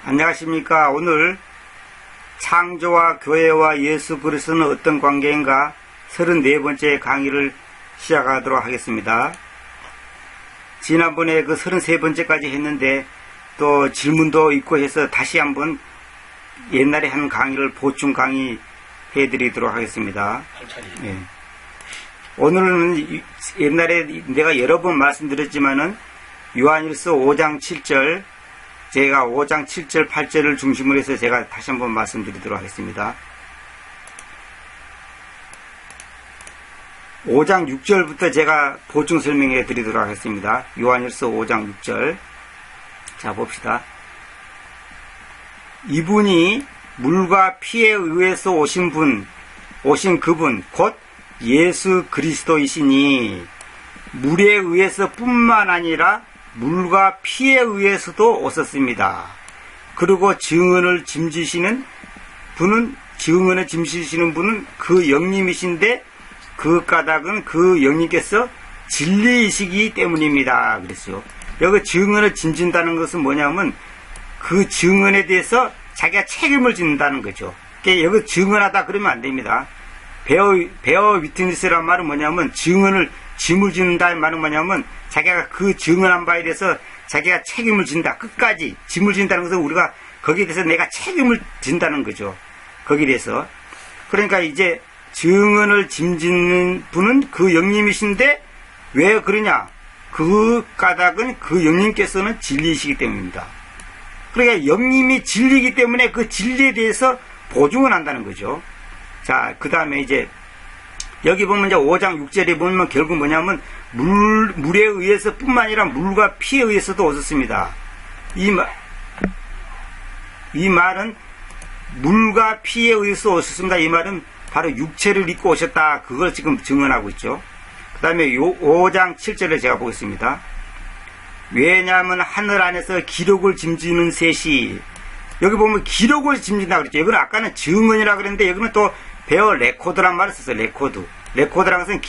안녕하십니까. 오늘 창조와 교회와 예수 그리스도는 어떤 관계인가 34번째 강의를 시작하도록 하겠습니다. 지난번에 그 33번째까지 했는데 또 질문도 있고 해서 다시 한번 옛날에 한 강의를 보충 강의 해드리도록 하겠습니다. 네. 오늘은 옛날에 내가 여러 번 말씀드렸지만은 요한일서 5장 7절 제가 5장 7절 8절을 중심으로 해서 제가 다시 한번 말씀드리도록 하겠습니다. 5장 6절부터 제가 보충 설명해 드리도록 하겠습니다. 요한일서 5장 6절. 자, 봅시다. 이분이 물과 피에 의해서 오신 그분, 곧 예수 그리스도이시니 물에 의해서 뿐만 아니라 물과 피에 의해서도 오셨습니다. 그리고 증언을 짐지시는 분은 그 영님이신데 그 까닭은 그 영님께서 진리이시기 때문입니다. 그랬어요. 여기 증언을 짐진다는 것은 뭐냐면 그 증언에 대해서 자기가 책임을 짓는다는 거죠. 그러니까 여기 증언하다 그러면 안 됩니다. 베어 위트니스란 말은 뭐냐면 증언을 짐을 짓는다는 말은 뭐냐면 자기가 그 증언한 바에 대해서 자기가 책임을 진다. 끝까지 짐을 진다는 것은 우리가 거기에 대해서 내가 책임을 진다는 거죠. 거기에 대해서. 그러니까 이제 증언을 짐짓는 분은 그 영님이신데 왜 그러냐? 그 까닭은 그 영님께서는 진리이시기 때문입니다. 그러니까 영님이 진리이기 때문에 그 진리에 대해서 보증을 한다는 거죠. 자, 그 다음에 이제 여기 보면 이제 5장 6절에 보면 결국 뭐냐면 물에 의해서 뿐만 아니라 물과 피에 의해서도 오셨습니다. 이 말은 물과 피에 의해서 오셨습니다. 이 말은 바로 육체를 입고 오셨다. 그걸 지금 증언하고 있죠. 그 다음에 5장 7절을 제가 보겠습니다. 왜냐하면 하늘 안에서 기록을 짐지는 셋이, 여기 보면 기록을 짐진다 그랬죠. 여기는 아까는 증언이라고 그랬는데 여기는 또 베어 레코드란 말을 썼어요. 레코드라는 것은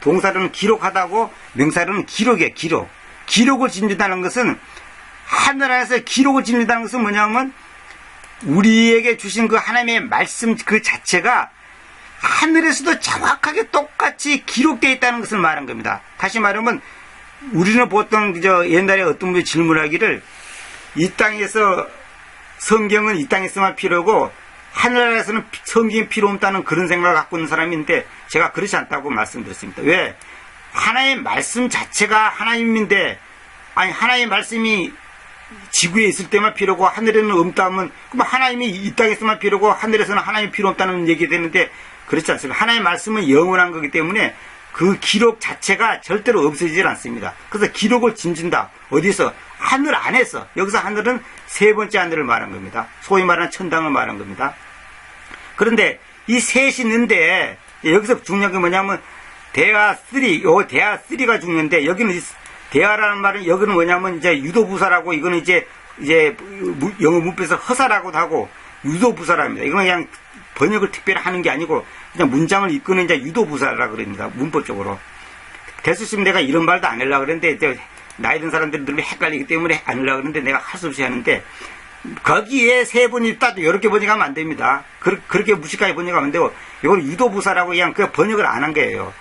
동사로는 기록하다고, 명사로는 기록이에요. 기록을 짐진다는 것은, 하늘 안에서 기록을 짐진다는 것은 뭐냐면 우리에게 주신 그 하나님의 말씀 그 자체가 하늘에서도 정확하게 똑같이 기록되어 있다는 것을 말한 겁니다. 다시 말하면 우리는 보통 옛날에 어떤 분이 질문하기를 이 땅에서 성경은 이 땅에서만 필요하고 하늘에서는 성경이 필요 없다는 그런 생각을 갖고 있는 사람이 있는데 제가 그렇지 않다고 말씀드렸습니다. 왜? 하나님의 말씀 자체가 하나님인데, 아니 하나님의 말씀이 지구에 있을 때만 필요하고 하늘에는 없다면 그럼 하나님이 이 땅에서만 필요하고 하늘에서는 하나님이 필요 없다는 얘기가 되는데 그렇지 않습니다. 하나님의 말씀은 영원한 거기 때문에 그 기록 자체가 절대로 없어지질 않습니다. 그래서 기록을 짐진다. 어디서? 하늘 안에서. 여기서 하늘은 세 번째 하늘을 말한 겁니다. 소위 말하는 천당을 말한 겁니다. 그런데 이 셋이 있는데 여기서 중요한 게 뭐냐면 대하 3, 대하 3가 중요한데 여기는 대하라는 말은 여기는 뭐냐면 이제 유도부사라고, 이거는 이제 영어 문법에서 허사라고도 하고 유도부사랍니다. 이건 그냥 번역을 특별히 하는 게 아니고 그냥 문장을 이끄는 이제 유도부사라고 그럽니다. 문법적으로. 대수심 내가 이런 말도 안 하려고 그랬는데 이제 나이 든 사람들이 늘 헷갈리기 때문에 안 하려고 그랬는데 내가 할 수 없이 하는데 거기에 세 분이 있다도 이렇게 번역하면 안 됩니다. 그렇게 무식하게 번역하면 안 되고 이걸 유도부사라고 그냥 그 번역을 안 한 거예요.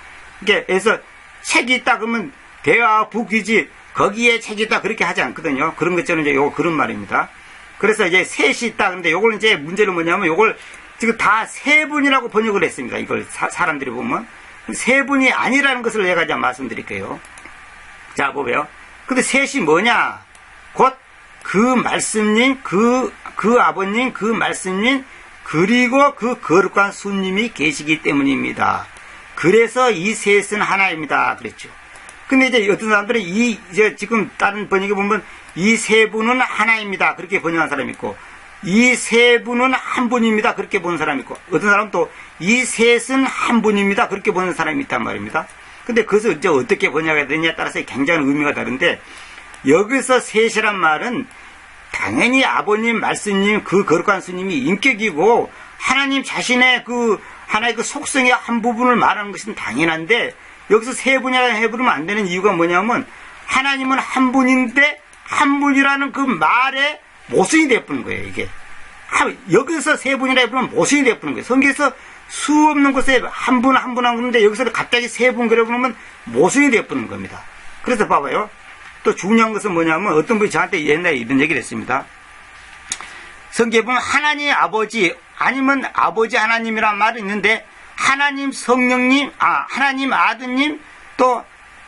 그래서 책이 있다 그러면 대화 부귀지 거기에 책이 있다 그렇게 하지 않거든요. 그런 것처럼 이제 요거 그런 말입니다. 그래서 이제 셋이 있다. 근데 요걸 이제 문제는 뭐냐면 요걸 지금 다 세 분이라고 번역을 했습니다. 이걸 사람들이 보면 세 분이 아니라는 것을 내가 이제 말씀드릴게요. 자, 보세요. 근데 셋이 뭐냐? 곧 그 말씀님, 그 아버님, 그 말씀님, 그리고 그 거룩한 손님이 계시기 때문입니다. 그래서 이 셋은 하나입니다. 그랬죠. 근데 이제 어떤 사람들은 이제 지금 다른 번역에 보면 이 세 분은 하나입니다. 그렇게 번역한 사람이 있고, 이 세 분은 한 분입니다. 그렇게 보는 사람이 있고, 어떤 사람은 또 이 셋은 한 분입니다. 그렇게 보는 사람이 있단 말입니다. 근데 그것을 이제 어떻게 번역해야 되느냐에 따라서 굉장히 의미가 다른데, 여기서 셋이란 말은 당연히 아버님, 말씀님, 그 거룩한 스님이 인격이고 하나님 자신의 그 하나의 그 속성의 한 부분을 말하는 것은 당연한데 여기서 세 분이라고 해부르면 안 되는 이유가 뭐냐면 하나님은 한 분인데 한 분이라는 그 말에 모순이 되어버리는 거예요, 이게. 여기서 세 분이라 해보면 모순이 되어버리는 거예요. 성경에서 수 없는 곳에 한 분 한 분 한 분인데 여기서 갑자기 세 분 그래 보면 모순이 되어버리는 겁니다. 그래서 봐봐요. 또 중요한 것은 뭐냐면 어떤 분이 저한테 옛날에 이런 얘기를 했습니다. 성경에 보면 하나님 아버지 아니면 아버지 하나님이란 말이 있는데 하나님 성령님, 하나님 아드님 또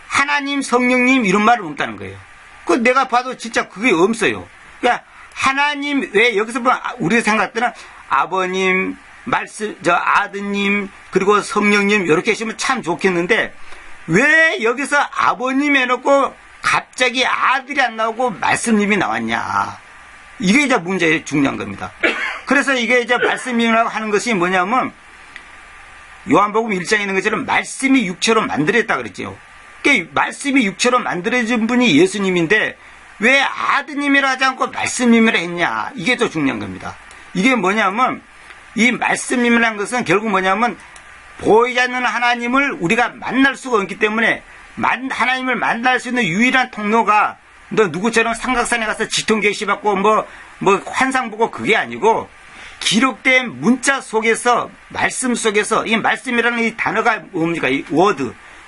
하나님 성령님 이런 말을 없다는 거예요. 그 내가 봐도 진짜 그게 없어요. 그러니까 하나님 왜 여기서 보면 우리 생각 때는 아버님, 아드님 그리고 성령님 이렇게 하시면 참 좋겠는데 왜 여기서 아버님 해놓고 갑자기 아들이 안 나오고 말씀님이 나왔냐. 이게 이제 문제의 중요한 겁니다. 그래서 이게 이제 말씀이라고 하는 것이 뭐냐면 요한복음 1장에 있는 것처럼 말씀이 육체로 만들어졌다 그랬죠. 그러니까 말씀이 육체로 만들어진 분이 예수님인데 왜 아드님이라 하지 않고 말씀님이라 했냐. 이게 더 중요한 겁니다. 이게 뭐냐면 이 말씀님이라는 것은 결국 뭐냐면 보이지 않는 하나님을 우리가 만날 수가 없기 때문에 하나님을 만날 수 있는 유일한 통로가 너 누구처럼 삼각산에 가서 지통 계시 받고 뭐 환상 보고 그게 아니고 기록된 문자 속에서 말씀 속에서 이 말씀이라는 이 단어가 뭡니까? 이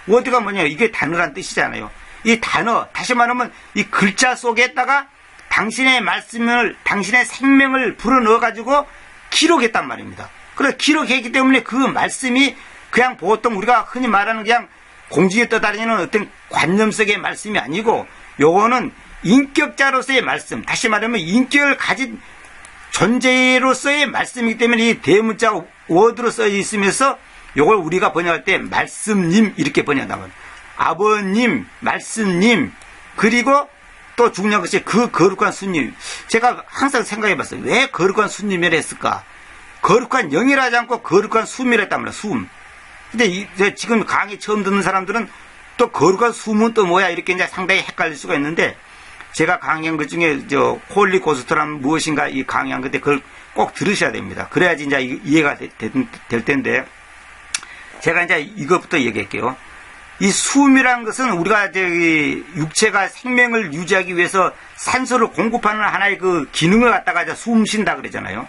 워드가 뭐냐? 이게 단어란 뜻이잖아요. 이 단어 다시 말하면 이 글자 속에다가 당신의 말씀을 당신의 생명을 불어넣어 가지고 기록했단 말입니다. 그래서 기록했기 때문에 그 말씀이 그냥 보통 우리가 흔히 말하는 그냥 공중에 떠다니는 어떤 관념 속의 말씀이 아니고 요거는 인격자로서의 말씀, 다시 말하면 인격을 가진 존재로서의 말씀이기 때문에 이 대문자 워드로 써 있으면서 요걸 우리가 번역할 때 말씀님 이렇게 번역한단 말이에요. 아버님, 말씀님, 그리고 또 중요한 것이 그 거룩한 수님. 제가 항상 생각해 봤어요. 왜 거룩한 수님이라 했을까? 거룩한 영이라 하지 않고 거룩한 숨이라 했단 말이에요. 숨. 근데 지금 강의 처음 듣는 사람들은 또 거룩한 숨은 또 뭐야 이렇게 이제 상당히 헷갈릴 수가 있는데 제가 강의한 것 중에 홀리 고스트란 무엇인가 이 강의한 건데 그걸 꼭 들으셔야 됩니다. 그래야지 이제 이해가 될 텐데 제가 이제 이것부터 얘기할게요. 이 숨이라는 것은 우리가 육체가 생명을 유지하기 위해서 산소를 공급하는 하나의 그 기능을 갖다가 숨 쉰다 그러잖아요.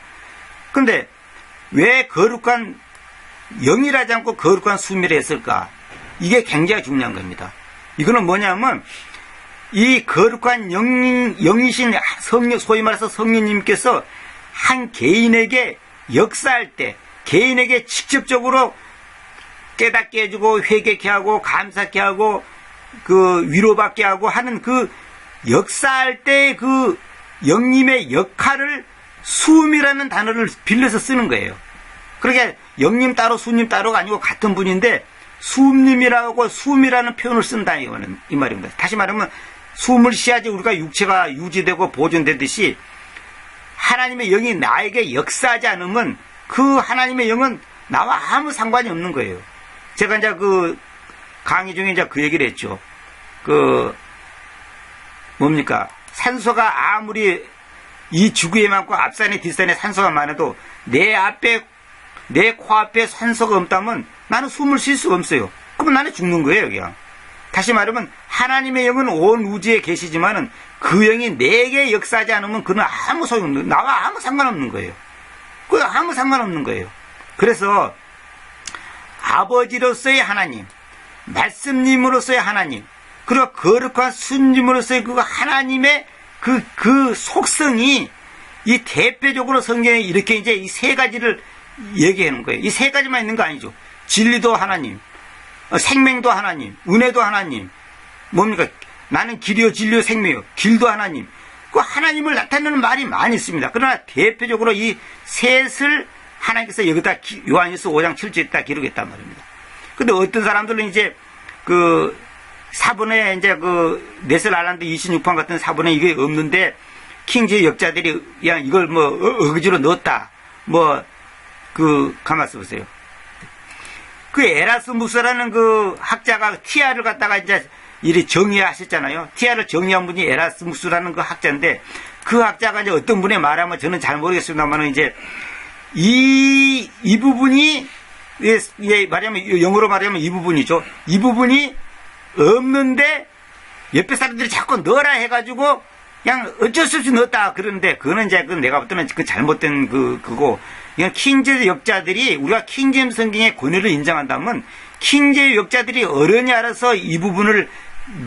근데 왜 거룩한 영이라지 않고 거룩한 숨이라 했을까? 이게 굉장히 중요한 겁니다. 이거는 뭐냐면 이 거룩한 영이신 성령, 소위 말해서 성령님께서 한 개인에게 역사할 때 개인에게 직접적으로 깨닫게 해주고 회개케 하고 감사케 하고 그 위로받게 하고 하는 그 역사할 때 그 영님의 역할을 수음이라는 단어를 빌려서 쓰는 거예요. 그러니까 영님 따로 수님 따로가 아니고 같은 분인데 수음님이라고 수음이라는 표현을 쓴다 이 말입니다. 다시 말하면 숨을 쉬어야지 우리가 육체가 유지되고 보존되듯이 하나님의 영이 나에게 역사하지 않으면 그 하나님의 영은 나와 아무 상관이 없는 거예요. 제가 이제 그 강의 중에 이제 그 얘기를 했죠. 뭡니까? 산소가 아무리 이 지구에 많고 앞산에 뒷산에 산소가 많아도 내 코앞에 산소가 없다면 나는 숨을 쉴 수가 없어요. 그러면 나는 죽는 거예요, 그냥. 다시 말하면 하나님의 영은 온 우주에 계시지만은 그 영이 내게 역사하지 않으면 그는 아무 소용없는, 나와 아무 상관없는 거예요. 그 아무 상관없는 거예요. 그래서 아버지로서의 하나님, 말씀님으로서의 하나님, 그리고 거룩한 순님으로서의 그 하나님의 그 속성이 이 대표적으로 성경에 이렇게 이제 이 세 가지를 얘기하는 거예요. 이 세 가지만 있는 거 아니죠. 진리도 하나님, 생명도 하나님, 은혜도 하나님, 뭡니까? 나는 길이요, 진리요, 생명이요. 길도 하나님. 그 하나님을 나타내는 말이 많이 있습니다. 그러나 대표적으로 이 셋을 하나님께서 여기다 요한일서 5장 7절에다 기록했단 말입니다. 근데 어떤 사람들은 이제 그 사본에 이제 그 넷을 알란드 26판 같은 사본에 이게 없는데 킹제 역자들이 그냥 이걸 뭐 어거지로 넣었다. 가만있어 보세요. 그 에라스무스라는 그 학자가 티아를 갖다가 이제 이리 정의하셨잖아요. 티아를 정의한 분이 에라스무스라는 그 학자인데 그 학자가 이제 어떤 분의 말하면 저는 잘 모르겠습니다만은 이제 이 부분이 말하면 영어로 말하면 이 부분이죠. 이 부분이 없는데 옆에 사람들이 자꾸 넣어라 해가지고 그냥 어쩔 수 없이 넣었다 그러는데 그거는 이제 내가 볼 때는 그 잘못된 그거. 이건 킹제임 역자들이 우리가 킹제임 성경의 권위를 인정한다면 킹제임 역자들이 어른이 알아서 이 부분을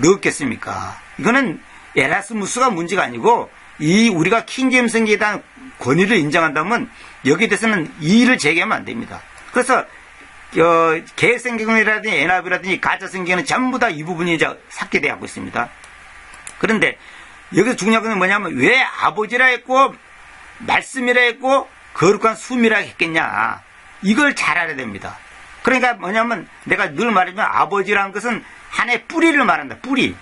넣었겠습니까? 이거는 에라스무스가 문제가 아니고 이 우리가 킹제임 성경에 대한 권위를 인정한다면 여기에 대해서는 이의를 제기하면 안 됩니다. 그래서 개혁성경이라든지 NIV라든지 가짜성경은 전부 다 이 부분이 이제 삭제되고 있습니다. 그런데 여기서 중요한 건 뭐냐면 왜 아버지라 했고 말씀이라 했고 거룩한 숨이라 했겠냐. 이걸 잘 알아야 됩니다. 그러니까 뭐냐면 내가 늘 말하지만 아버지라는 것은 하나의 뿌리를 말한다. 뿌리.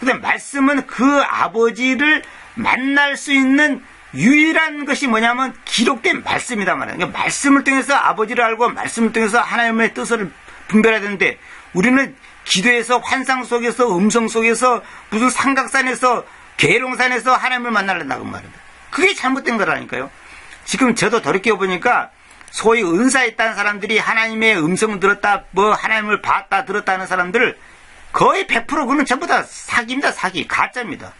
근데 말씀은 그 아버지를 만날 수 있는 유일한 것이 뭐냐면 기록된 말씀이다 말이야. 그러니까 말씀을 통해서 아버지를 알고 말씀을 통해서 하나님의 뜻을 분별해야 되는데 우리는 기도에서 환상 속에서 음성 속에서 무슨 삼각산에서 계룡산에서 하나님을 만나려고 말입니다. 그게 잘못된 거라니까요. 지금 저도 돌이켜보니까 소위 은사에 있다는 사람들이 하나님의 음성을 들었다, 뭐 하나님을 봤다, 들었다 하는 사람들 거의 100% 그는 전부 다 사기입니다. 사기. 가짜입니다.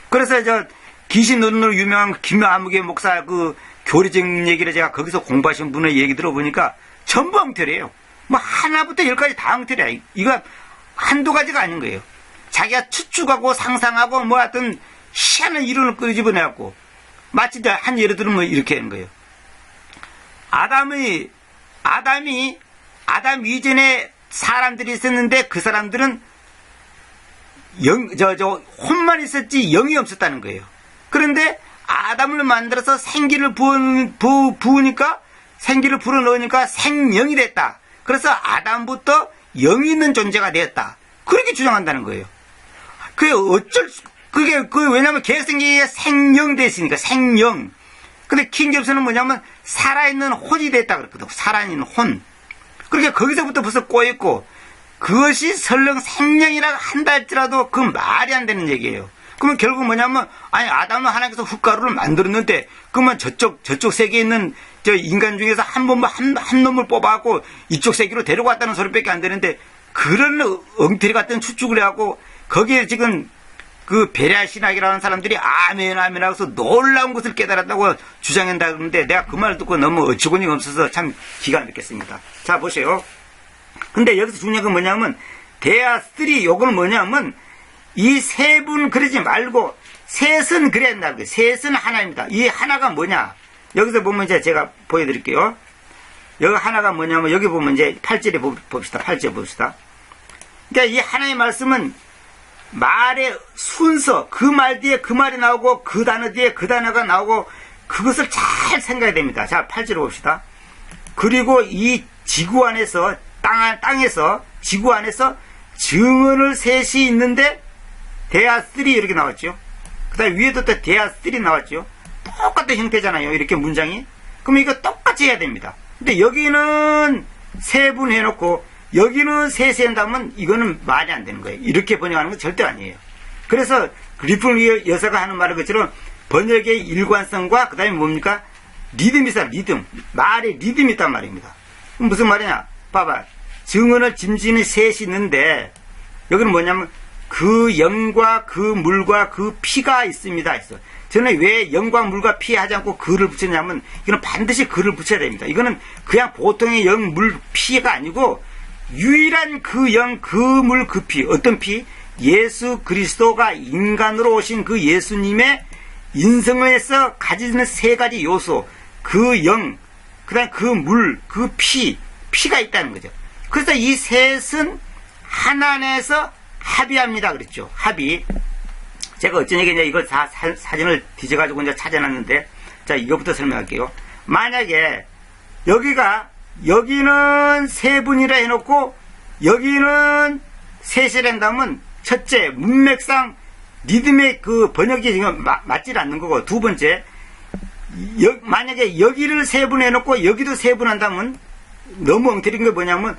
그래서 귀신 눈으로 유명한 김아무개 목사 그 교리적 얘기를 제가 거기서 공부하신 분의 얘기 들어보니까 전부 엉터리예요. 뭐 하나부터 열까지 다 엉터리야. 이거 한두 가지가 아닌 거예요. 자기가 추측하고 상상하고 뭐 하여튼 희한한 이론을 끄집어내갖고 마치 한 예를 들면 이렇게 하는 거예요. 아담 이전에 사람들이 있었는데 그 사람들은 혼만 있었지 영이 없었다는 거예요. 그런데 아담을 만들어서 생기를 부으니까 생기를 불어넣으니까 생영이 됐다. 그래서 아담부터 영이 있는 존재가 되었다. 그렇게 주장한다는 거예요. 왜냐면 개성경에 생영 됐으니까, 생영. 근데 킹제임스는 뭐냐면, 살아있는 혼이 됐다 그랬거든. 살아있는 혼. 그러니까 거기서부터 벌써 꼬였고, 그것이 설령 생명이라고 한다 할지라도 그 말이 안 되는 얘기예요. 그러면 결국 뭐냐면, 아담은 하나님께서 흙가루를 만들었는데, 그러면 저쪽 세계에 있는 인간 중에서 한 놈을 뽑아갖고 이쪽 세계로 데려갔다는 소리밖에 안 되는데, 그런 엉터리 같은 추측을 해갖고, 거기에 지금 그 베레아 신학이라는 사람들이 아멘 하고서 놀라운 것을 깨달았다고 주장한다 그러는데 내가 그 말 듣고 너무 어처구니 없어서 참 기가 막혔습니다. 자, 보세요. 근데 여기서 중요한 건 뭐냐면 대하3 요건 뭐냐면 이 세 분 그러지 말고 셋은 그래야 된다는 거예요. 셋은 하나입니다. 이 하나가 뭐냐? 여기서 보면 이제 제가 보여드릴게요. 여기 하나가 뭐냐면 여기 보면 이제 8절에 봅시다. 8절 봅시다. 그러니까 이 하나의 말씀은 말의 순서, 그 말 뒤에 그 말이 나오고 그 단어 뒤에 그 단어가 나오고 그것을 잘 생각해야 됩니다. 자, 8절 봅시다. 그리고 이 지구 안에서 땅에서 지구 안에서 증언을 셋이 있는데 대하3 이렇게 나왔죠. 그 다음에 위에도 또 대하3 나왔죠. 똑같은 형태잖아요. 이렇게 문장이. 그럼 이거 똑같이 해야 됩니다. 근데 여기는 세 분 해놓고 여기는 셋이 한다면 이거는 말이 안 되는 거예요. 이렇게 번역하는 건 절대 아니에요. 그래서 리플 여사가 하는 말인 것처럼 번역의 일관성과 그 다음에 뭡니까? 리듬이 있어. 리듬. 말에 리듬이 있단 말입니다. 무슨 말이냐? 봐봐. 증언을 짐지는 셋이 있는데 여기는 뭐냐면 그 영과 그 물과 그 피가 있습니다. 있어. 저는 왜 영과 물과 피 하지 않고 그를 붙였냐면 이거는 반드시 그를 붙여야 됩니다. 이거는 그냥 보통의 영, 물, 피가 아니고 유일한 그 영, 그 물, 그 피. 어떤 피? 예수 그리스도가 인간으로 오신 그 예수님의 인성에서 가지는 세 가지 요소. 그 영, 그 다음에 그 물, 그 피가 있다는 거죠. 그래서 이 셋은 하나 안에서 합의합니다. 그랬죠. 합의. 제가 어쩐 얘기냐, 이걸 다 사진을 뒤져가지고 이제 찾아놨는데, 자, 이거부터 설명할게요. 만약에 여기는 세 분이라 해놓고 여기는 셋이라 한다면 첫째 문맥상 리듬의 그 번역이 지금 맞질 않는 거고 두 번째 만약에 여기를 세 분 해놓고 여기도 세 분 한다면 너무 엉터리인 게 뭐냐면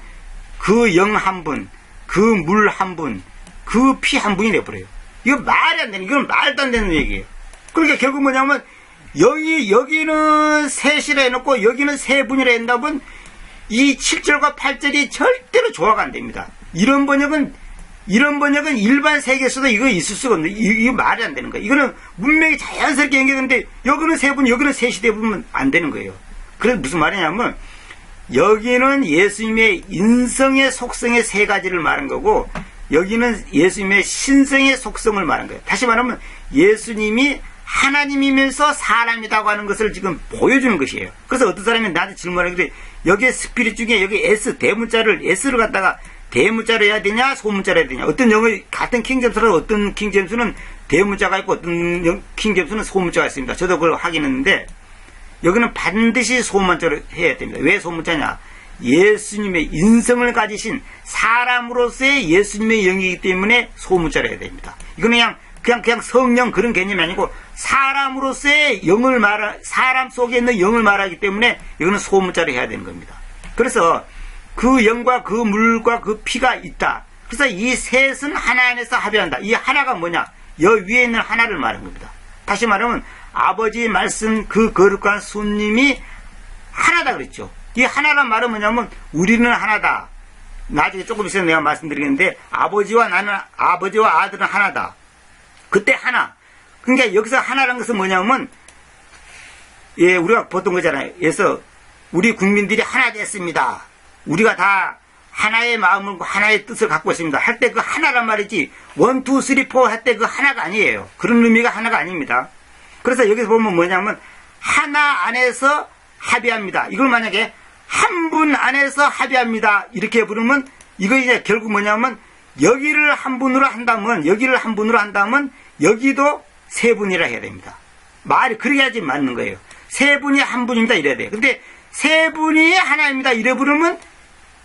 그 영 한 분, 그 물 한 분, 그 피 한 분이 돼버려요. 이거 말이 안 되는, 이건 말도 안 되는 얘기예요. 그러니까 결국 뭐냐면 여기는 셋이라 해놓고 여기는 세 분이라 한다면 이 7절과 8절이 절대로 조화가 안 됩니다. 이런 번역은 이런 번역은 일반 세계에서도 이거 있을 수가 없는데, 이거 말이 안 되는 거예요. 이거는 문맥이 자연스럽게 연결되는데, 여기는 세 분, 여기는 셋이 되면 안 되는 거예요. 그래서 무슨 말이냐면, 여기는 예수님의 인성의 속성의 세 가지를 말한 거고, 여기는 예수님의 신성의 속성을 말한 거예요. 다시 말하면, 예수님이 하나님이면서 사람이라고 하는 것을 지금 보여주는 것이에요. 그래서 어떤 사람이 나한테 질문하길래, 여기에 스피릿 중에 여기 S, 대문자를, S를 갖다가 대문자로 해야 되냐, 소문자로 해야 되냐. 어떤 영어, 같은 킹제임스로 어떤 킹제임스는 대문자가 있고 어떤 킹제임스는 소문자가 있습니다. 저도 그걸 확인했는데, 여기는 반드시 소문자로 해야 됩니다. 왜 소문자냐? 예수님의 인성을 가지신 사람으로서의 예수님의 영이기 때문에 소문자로 해야 됩니다. 이거는 그냥 성령 그런 개념이 아니고 사람으로서의 영을 사람 속에 있는 영을 말하기 때문에 이거는 소문자로 해야 되는 겁니다. 그래서 그 영과 그 물과 그 피가 있다. 그래서 이 셋은 하나 안에서 합의한다. 이 하나가 뭐냐? 여 위에 있는 하나를 말하는 겁니다. 다시 말하면 아버지 말씀 그 거룩한 손님이 하나다 그랬죠. 이 하나란 말은 뭐냐면 우리는 하나다. 나중에 조금 있어서 내가 말씀드리겠는데 아버지와 아들은 하나다. 그때 하나. 그러니까 여기서 하나라는 것은 뭐냐면 우리가 보통 거잖아요. 그래서 우리 국민들이 하나 됐습니다. 우리가 다 하나의 마음을 하나의 뜻을 갖고 있습니다. 할 때 그 하나란 말이지 1, 2, 3, 4 할 때 그 하나가 아니에요. 그런 의미가 하나가 아닙니다. 그래서 여기서 보면 뭐냐면 하나 안에서 합의합니다. 이걸 만약에 한 분 안에서 합의합니다. 이렇게 부르면 이거 이제 결국 뭐냐면 여기를 한 분으로 한다면 여기도 세 분이라 해야 됩니다. 말이 그래야지 맞는 거예요. 세 분이 한 분입니다. 이래야 돼요. 근데 세 분이 하나입니다. 이래 부르면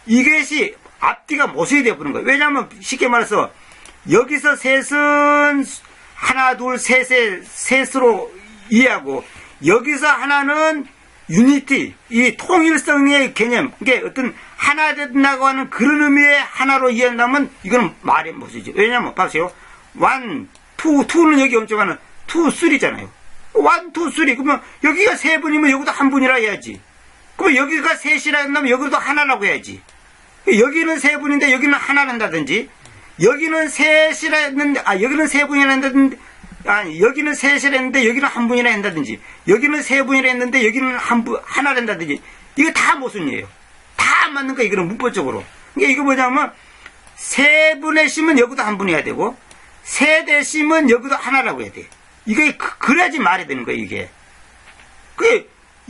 이것이 앞뒤가 모순이 되어 부르는 거예요. 왜냐하면 쉽게 말해서 여기서 셋은 하나, 둘, 셋으로 이해하고 여기서 하나는 유니티, 이 통일성의 개념, 이게 어떤 하나 된다고 하는 그런 의미의 하나로 이해한다면 이거는 말이 못쓰지. 왜냐하면 봐보세요. 1, 2는 여기 엄청하는 2, 3잖아요. 1, 2, 3. 그러면 여기가 세 분이면 여기도 한 분이라 해야지. 그러면 여기가 셋이라 한다면 여기도 하나라고 해야지. 여기는 세 분인데 여기는 하나를 한다든지, 여기는 셋이라 했는데, 여기는 세 분이라 했는데, 여기는 셋이라 했는데 여기는 한 분이라 한다든지, 여기는 세 분이라 했는데 여기는 하나를 한다든지, 이거 다 모순이에요. 다 안 맞는 거야, 이거는 문법적으로. 그러니까 이거 뭐냐면, 세 분의 심은 여기도 한 분이어야 되고, 세 대 심은 여기도 하나라고 해야 돼. 이게, 그래야지 말이 되는 거야, 이게.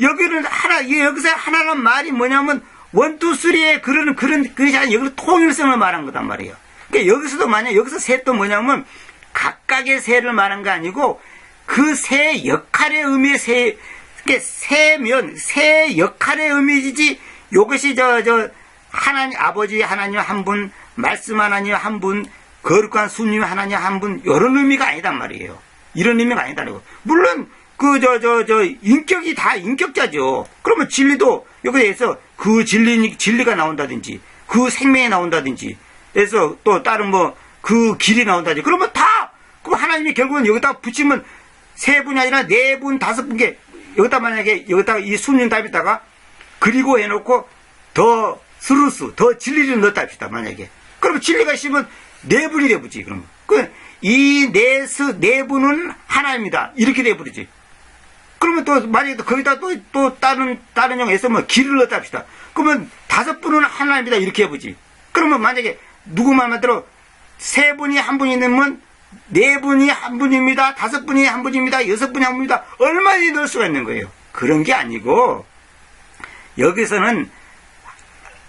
여기는 여기서 하나란 말이 뭐냐면, 1, 2, 3의 그것이 아니라 여기서 통일성을 말한 거단 말이에요. 그러니까 여기서도 여기서 셋도 뭐냐면, 각각의 세를 말한 거 아니고, 그 세 역할의 의미의 세 역할의 의미이지, 요것이 하나님, 아버지 하나님 한 분, 말씀 하나님 한 분, 거룩한 수님 하나님 한 분, 이런 의미가 아니단 말이에요. 이런 의미가 아니다라고. 물론, 인격이 다 인격자죠. 그러면 진리도 여기에서 그 진리가 나온다든지, 그 생명이 나온다든지, 그래서 또 다른 그 길이 나온다든지, 그러면 그럼 하나님이 결국은 여기다 붙이면 세 분이 아니라 네 분, 다섯 분께, 여기다가 이 순륜 답에다가 그리고 해놓고 더 진리를 넣었다 합시다, 만약에. 그러면 진리가 있으면 네 분이 되부지, 그러면. 이 네 분은 하나입니다. 이렇게 되버리지. 그러면 또, 만약에 거기다 또 다른 영에서 길을 넣었다 합시다. 그러면 다섯 분은 하나입니다. 이렇게 해보지. 그러면 만약에 누구 말만 들어 세 분이 한 분이 되면 네 분이 한 분입니다. 다섯 분이 한 분입니다. 여섯 분이 한 분입니다. 얼마나 넣을 수가 있는 거예요. 그런 게 아니고, 여기서는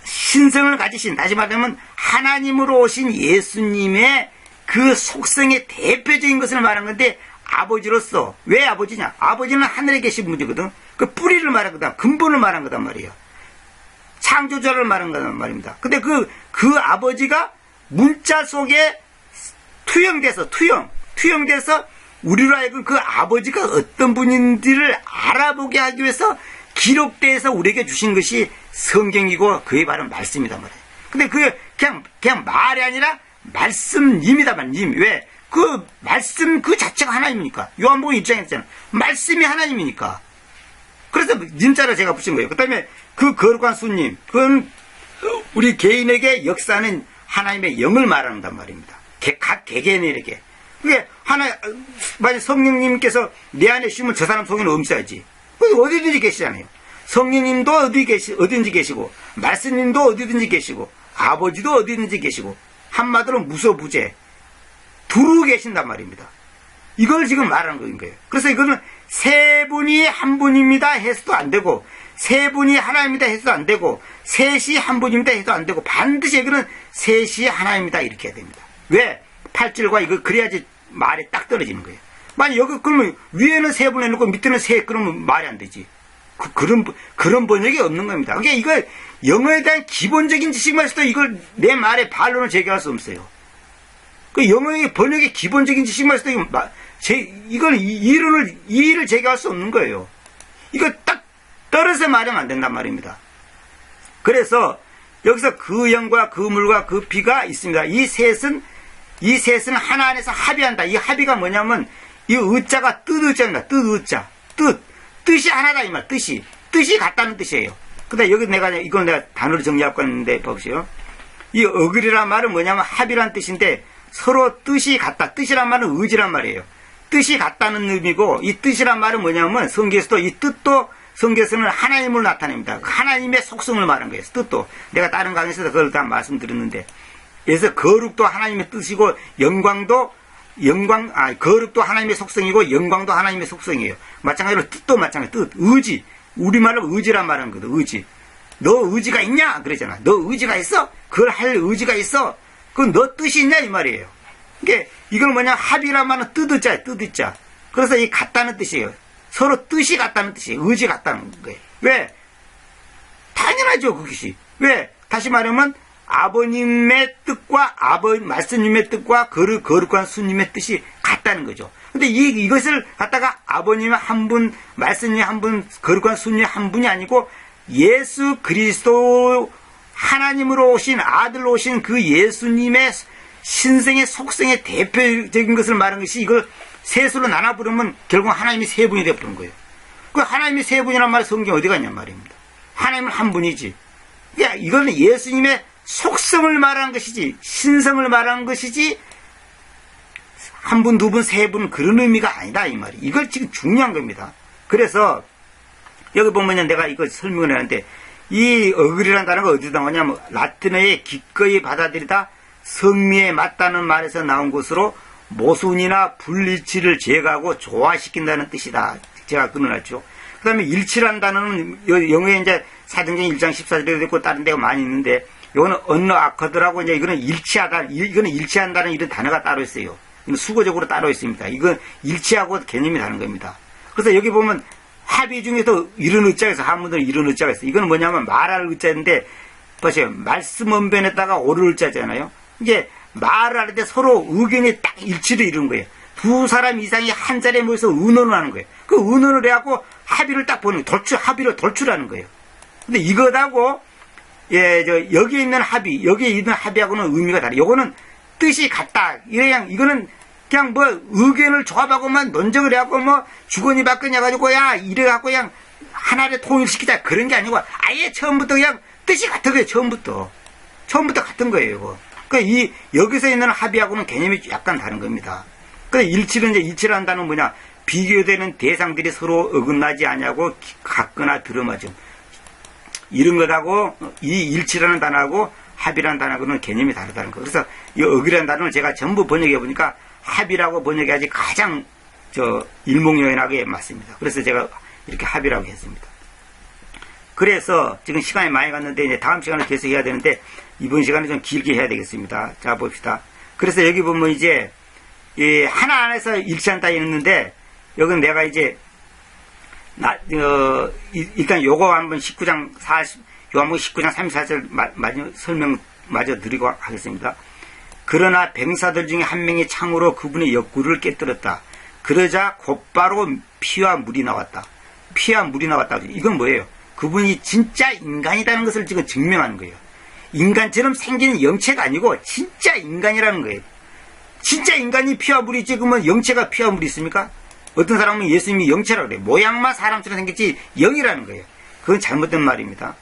신성을 가지신, 다시 말하면 하나님으로 오신 예수님의 그 속성의 대표적인 것을 말한 건데, 아버지로서, 왜 아버지냐? 아버지는 하늘에 계신 분이거든. 그 뿌리를 말한 거다. 근본을 말한 거단 말이에요. 창조자를 말한 거단 말입니다. 근데 그 아버지가 문자 속에 투영돼서 우리로 하여금 그 아버지가 어떤 분인지를 알아보게 하기 위해서 기록돼서 우리에게 주신 것이 성경이고 그에 바른 말씀이단 말이에요. 근데 그게 그냥 말이 아니라 말씀님이다, 님. 왜? 그 말씀 그 자체가 하나님이니까. 요한복음 입장했잖아. 말씀이 하나님이니까. 그래서 님자를 제가 붙인 거예요. 그 다음에 그 거룩한 수님, 그건 우리 개인에게 역사는 하나님의 영을 말한단 말입니다. 각 개개인에게. 그게 만약 성령님께서 내 안에 쉬면 저 사람 속에는 없어야지. 어디든지 계시잖아요. 성령님도 어디든지 계시고, 말씀님도 어디든지 계시고, 아버지도 어디든지 계시고, 한마디로 무소부재. 두루 계신단 말입니다. 이걸 지금 말하는 거예요. 그래서 이거는 세 분이 한 분입니다 해서도 안 되고, 세 분이 하나입니다 해서도 안 되고, 셋이 한 분입니다 해서도 안 되고, 반드시 이거는 셋이 하나입니다 이렇게 해야 됩니다. 왜? 8절과 이거 그래야지 말이 딱 떨어지는 거예요. 만약 여기 그러면 위에는 세 분 해놓고 밑에는 세 그러면 말이 안 되지. 그런 번역이 없는 겁니다. 그러니까 이걸 영어에 대한 기본적인 지식만 있어도 이걸 내 말에 반론을 제기할 수 없어요. 그 영어의 번역의 기본적인 지식만 있어도 이걸 이의를 제기할 수 없는 거예요. 이거 딱 떨어져서 말하면 안 된단 말입니다. 그래서 여기서 그 영과 그 물과 그 피가 있습니다. 이 셋은 하나 안에서 합의한다. 이 합의가 뭐냐면 이 의자가 뜻의자입니다. 뜻의자. 뜻이 하나다 이 말. 뜻이 같다는 뜻이에요. 근데 여기 이건 내가 단어로 정리하고 있는데 보세요. 이 어글이란 말은 뭐냐면 합의란 뜻인데 서로 뜻이 같다. 뜻이란 말은 의지란 말이에요. 뜻이 같다는 의미고 이 뜻이란 말은 뭐냐면 성경에서도 이 뜻도 성경에서는 하나님을 나타냅니다. 하나님의 속성을 말한 거예요. 뜻도. 내가 다른 강의에서 그걸 다 말씀드렸는데 그래서 거룩도 하나님의 뜻이고 거룩도 하나님의 속성이고 영광도 하나님의 속성이에요. 마찬가지로 뜻도 마찬가지로 뜻, 의지. 우리말로 의지란 말하는 거거든. 의지. 너 의지가 있냐? 그러잖아. 너 의지가 있어? 그걸 할 의지가 있어? 그건 너 뜻이 있냐? 이 말이에요. 그러니까 이건 뭐냐? 합이란 말은 뜻의자예요. 뜻의자. 그래서 이 같다는 뜻이에요. 서로 뜻이 같다는 뜻이에요. 의지 같다는 거예요. 왜? 당연하죠. 그것이. 왜? 다시 말하면 아버님의 뜻과 말씀님의 뜻과 거룩한 수님의 뜻이 같다는 거죠. 근데 이것을 갖다가 아버님 한 분, 말씀님 한 분, 거룩한 수님 한 분이 아니고 예수 그리스도 하나님으로 오신 아들로 오신 그 예수님의 신생의 속성의 대표적인 것을 말한 것이 이걸 셋으로 나눠 부르면 결국 하나님이 세 분이 되어버린 거예요. 그 하나님이 세 분이란 말이 성경 어디 갔냔 말입니다. 하나님은 한 분이지. 그러니까 이거는 예수님의 속성을 말하는 것이지 신성을 말하는 것이지 한 분, 두 분, 세 분 그런 의미가 아니다 이 말이. 이걸 지금 중요한 겁니다. 그래서 여기 보면 내가 이거 설명을 하는데 이 어글이라는 단어가 어디서 나오냐면 라틴어의 기꺼이 받아들이다 성미에 맞다는 말에서 나온 것으로 모순이나 불일치를 제거하고 조화시킨다는 뜻이다. 제가 끊어놨죠. 그 다음에 일치라는 단어는 영어에 이제 사도행전 1장 14절에도 있고 다른 데가 많이 있는데 이거는 언어 아커드라고 이제 이거는 일치한다는 이런 단어가 따로 있어요. 수거적으로 따로 있습니다. 이건 일치하고 개념이 다른 겁니다. 그래서 여기 보면 합의 중에도 이런 의자가 있어. 한문들은 이런 의자가 있어. 이거는 뭐냐면 말할 의자인데 보세요. 말씀 언변에다가 옳을 의자잖아요. 이게 말을 하는데 서로 의견이 딱 일치를 이루는 거예요. 두 사람 이상이 한 자리에 모여서 의논을 하는 거예요. 그 의논을 해갖고 합의를 딱 보는 거예요. 합의를 돌출하는 거예요. 근데 이것하고 여기에 있는 합의하고는 의미가 다르요. 요거는 뜻이 같다. 이거는 그냥 뭐 의견을 조합하고만 논쟁을 해갖고 뭐 주거니 받거니 해가지고 이래갖고 그냥 하나를 통일시키자 그런 게 아니고 아예 처음부터 그냥 뜻이 같은 거예요. 처음부터 같은 거예요. 이거. 그러니까 여기서 있는 합의하고는 개념이 약간 다른 겁니다. 그래서 일치를 한다는 뭐냐? 비교되는 대상들이 서로 어긋나지 않냐고 같거나 들어맞음. 이런 것하고 이 일치라는 단어하고 합의라는 단어하고는 개념이 다르다는 거. 그래서 이 어기라는 단어는 제가 전부 번역해 보니까 합의라고 번역해야지 가장 일목요연하게 맞습니다. 그래서 제가 이렇게 합의라고 했습니다. 그래서 지금 시간이 많이 갔는데 이제 다음 시간을 계속 해야 되는데 이번 시간에 좀 길게 해야 되겠습니다. 자 봅시다. 그래서 여기 보면 이제 하나 안에서 일치한다 있는데 여기는 내가 이제 일단 요거 한번 19장 34절 설명 마저 드리고 하겠습니다. 그러나 병사들 중에 한 명이 창으로 그분의 옆구리를 깨뜨렸다. 그러자 곧바로 피와 물이 나왔다. 피와 물이 나왔다. 이건 뭐예요? 그분이 진짜 인간이라는 것을 지금 증명하는 거예요. 인간처럼 생기는 영체가 아니고 진짜 인간이라는 거예요. 진짜 인간이 피와 물이 있지 그러면 영체가 피와 물이 있습니까? 어떤 사람은 예수님이 영체라고 그래요. 모양만 사람처럼 생겼지 영이라는 거예요. 그건 잘못된 말입니다.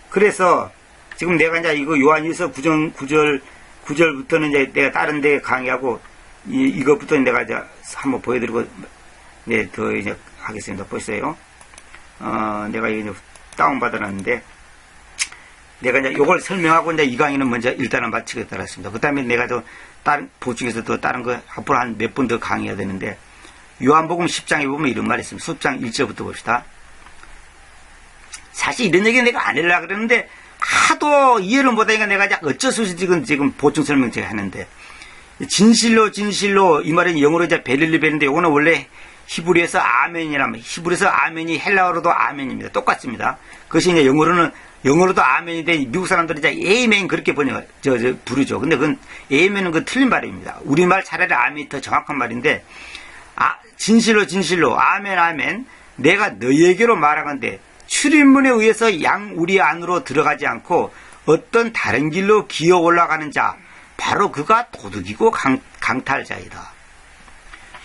그래서 지금 내가 이제 이거 요한일서 9장 9절 9절부터는 이제 내가 다른 데 강의하고, 이것부터 내가 이제 한번 보여드리고, 네, 더 이제 하겠습니다. 보세요. 내가 이거 다운받아놨는데, 내가 이제 요걸 설명하고 이제 이 강의는 먼저 일단은 마치겠다 했습니다. 그 다음에 내가 또 다른, 보충해서 또 다른 거 앞으로 한 몇 번 더 강의해야 되는데, 요한복음 10장에 보면 이런 말이 있습니다. 10장 1절부터 봅시다. 사실 이런 얘기 내가 안 하려고 그랬는데, 하도 이해를 못하니까 내가 어쩔 수 없이 지금 보충 설명 제가 하는데, 진실로 이 말은 영어로 이제 베릴리베인데, 요거는 원래 히브리에서 아멘이라면, 히브리에서 아멘이 헬라어로도 아멘입니다. 똑같습니다. 그것이 이제 영어로도 아멘인데, 미국 사람들이 이제 에이멘 그렇게 부르죠. 근데 그건, 에이멘은 그 틀린 말입니다. 우리말 차라리 아멘이 더 정확한 말인데, 진실로, 아멘, 내가 너희에게로 말하건대, 출입문에 의해서 우리 안으로 들어가지 않고, 어떤 다른 길로 기어 올라가는 자, 바로 그가 도둑이고 강탈자이다.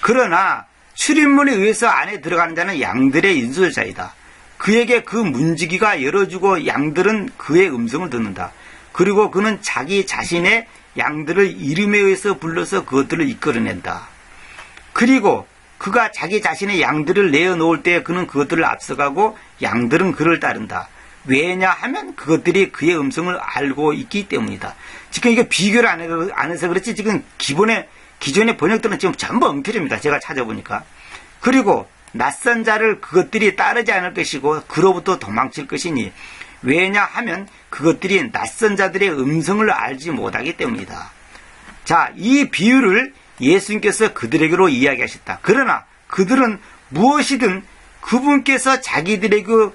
그러나, 출입문에 의해서 안에 들어가는 자는 양들의 인솔자이다. 그에게 그 문지기가 열어주고 양들은 그의 음성을 듣는다. 그리고 그는 자기 자신의 양들을 이름에 의해서 불러서 그것들을 이끌어낸다. 그리고 그가 자기 자신의 양들을 내어놓을 때 그는 그것들을 앞서가고 양들은 그를 따른다. 왜냐하면 그것들이 그의 음성을 알고 있기 때문이다. 지금 이게 비교를 안 해서 그렇지 지금 기존의 번역들은 지금 전부 엉터리입니다. 제가 찾아보니까. 그리고 낯선 자를 그것들이 따르지 않을 것이고 그로부터 도망칠 것이니 왜냐하면 그것들이 낯선 자들의 음성을 알지 못하기 때문이다. 자, 이 비유를 예수님께서 그들에게로 이야기하셨다. 그러나 그들은 무엇이든 그분께서 자기들에게로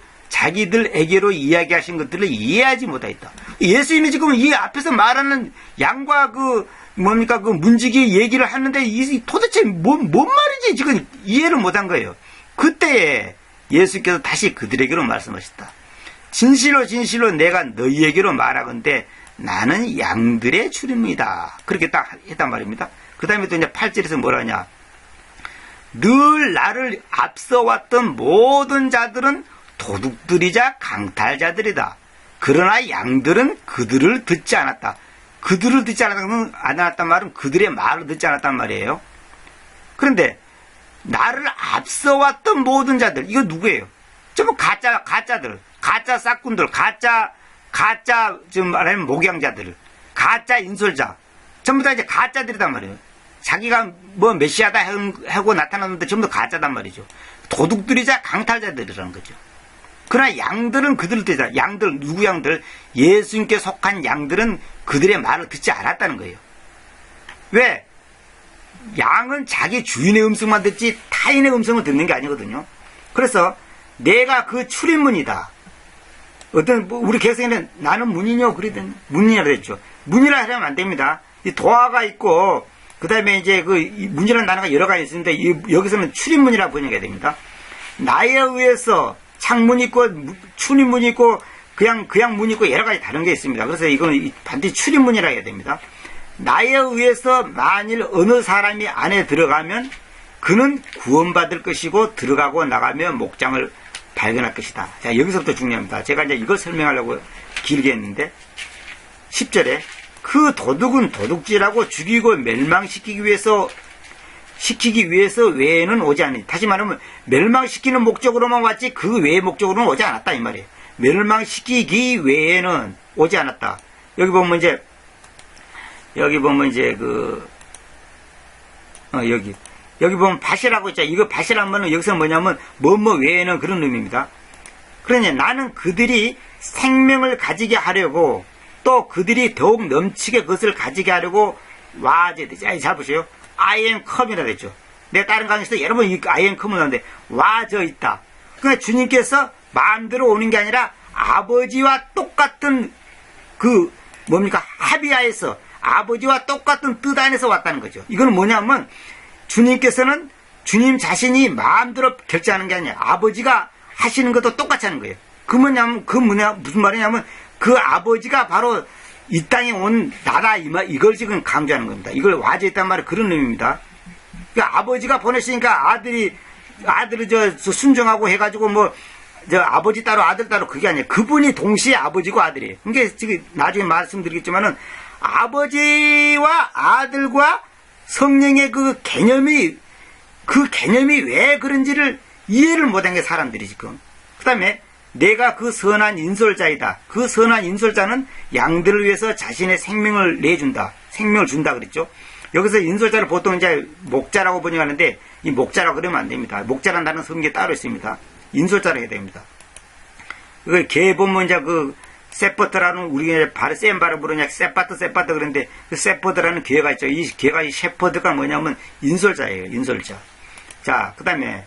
이야기하신 것들을 이해하지 못하였다. 예수님이 지금 이 앞에서 말하는 양과 그 문지기 얘기를 하는데 도대체 뭔 말인지 지금 이해를 못한 거예요. 그때에 예수께서 다시 그들에게로 말씀하셨다. 진실로 내가 너희에게로 말하건대 나는 양들의 출입문이다. 그렇게 딱 했단 말입니다. 그 다음에 또 이제 8절에서 뭐라 하냐. 늘 나를 앞서왔던 모든 자들은 도둑들이자 강탈자들이다. 그러나 양들은 그들을 듣지 않았다. 그들을 듣지 않았단 말은 그들의 말을 듣지 않았단 말이에요. 그런데 나를 앞서왔던 모든 자들, 이거 누구예요? 전부 가짜들, 가짜 싹꾼들, 가짜 지금 말하면 목양자들, 가짜 인솔자, 전부 다 이제 가짜들이단 말이에요. 자기가 뭐 메시아다 하고 나타났는데 전부 다 가짜단 말이죠. 도둑들이자 강탈자들이라는 거죠. 그러나 양들은 그들을 듣자. 누구 양들? 예수님께 속한 양들은 그들의 말을 듣지 않았다는 거예요. 왜? 양은 자기 주인의 음성만 듣지 타인의 음성을 듣는 게 아니거든요. 그래서 내가 그 출입문이다. 우리 개성에는 나는 문이뇨 그러든 문이라 그랬죠. 문이라 하면 안 됩니다. 이 도화가 있고 그 다음에 이제 그 문이라는 단어가 여러 가지 있는데 여기서는 출입문이라 번역해야 됩니다. 나에 의해서 창문이 있고 출입문이 있고 그냥 문이 있고 여러 가지 다른 게 있습니다. 그래서 이거는 반드시 출입문이라 해야 됩니다. 나에 의해서 만일 어느 사람이 안에 들어가면 그는 구원받을 것이고 들어가고 나가면 목장을 발견할 것이다. 자, 여기서부터 중요합니다. 제가 이제 이걸 설명하려고 길게 했는데 10절에 그 도둑은 도둑질하고 죽이고 멸망시키기 위해서 외에는 오지 않으니. 다시 말하면 멸망시키는 목적으로만 왔지 그 외의 목적으로는 오지 않았다 이 말이에요. 멸망시키기 외에는 오지 않았다. 여기 보면 이제 여기 보면 밭이라고 있죠. 이거 밭이라면 여기서 뭐냐면 뭐뭐 외에는 그런 의미입니다. 그러니 나는 그들이 생명을 가지게 하려고 또 그들이 더욱 넘치게 그것을 가지게 하려고 와제 되죠. 잘 보세요. I am come이라 됐죠. 내가 다른 강의에서 여러 번 I am come을 하는데 와져 있다. 그러니까 주님께서 마음대로 오는 게 아니라 아버지와 똑같은 합의하에서 아버지와 똑같은 뜻 안에서 왔다는 거죠. 이거는 뭐냐면 주님께서는 주님 자신이 마음대로 결정하는 게 아니라 아버지가 하시는 것도 똑같이 하는 거예요. 무슨 말이냐면 그 아버지가 바로 이 땅에 온 나다 이걸 지금 강조하는 겁니다. 이걸 와제했단 말은 그런 의미입니다. 그러니까 아버지가 보내시니까 아들을 순종하고 해가지고 아버지 따로 아들 따로 그게 아니에요. 그분이 동시에 아버지고 아들이에요. 그러니까 지금 나중에 말씀드리겠지만은 아버지와 아들과 성령의 그 개념이 왜 그런지를 이해를 못한 게 사람들이 지금. 그 다음에 내가 그 선한 인솔자이다. 그 선한 인솔자는 양들을 위해서 자신의 생명을 내준다. 생명을 준다 그랬죠. 여기서 인솔자를 보통 이제 목자라고 번역하는데 이 목자라고 그러면 안 됩니다. 목자란다는 성경에 따로 있습니다. 인솔자로 해야 됩니다. 그 개 보면 이제 그 세퍼트라는 우리가 바로 센 발음으로 그냥 세파트 그런데 그 세퍼드라는 개가 있죠. 이 개가 이 셰퍼드가 뭐냐면 인솔자예요. 인솔자. 자, 그 다음에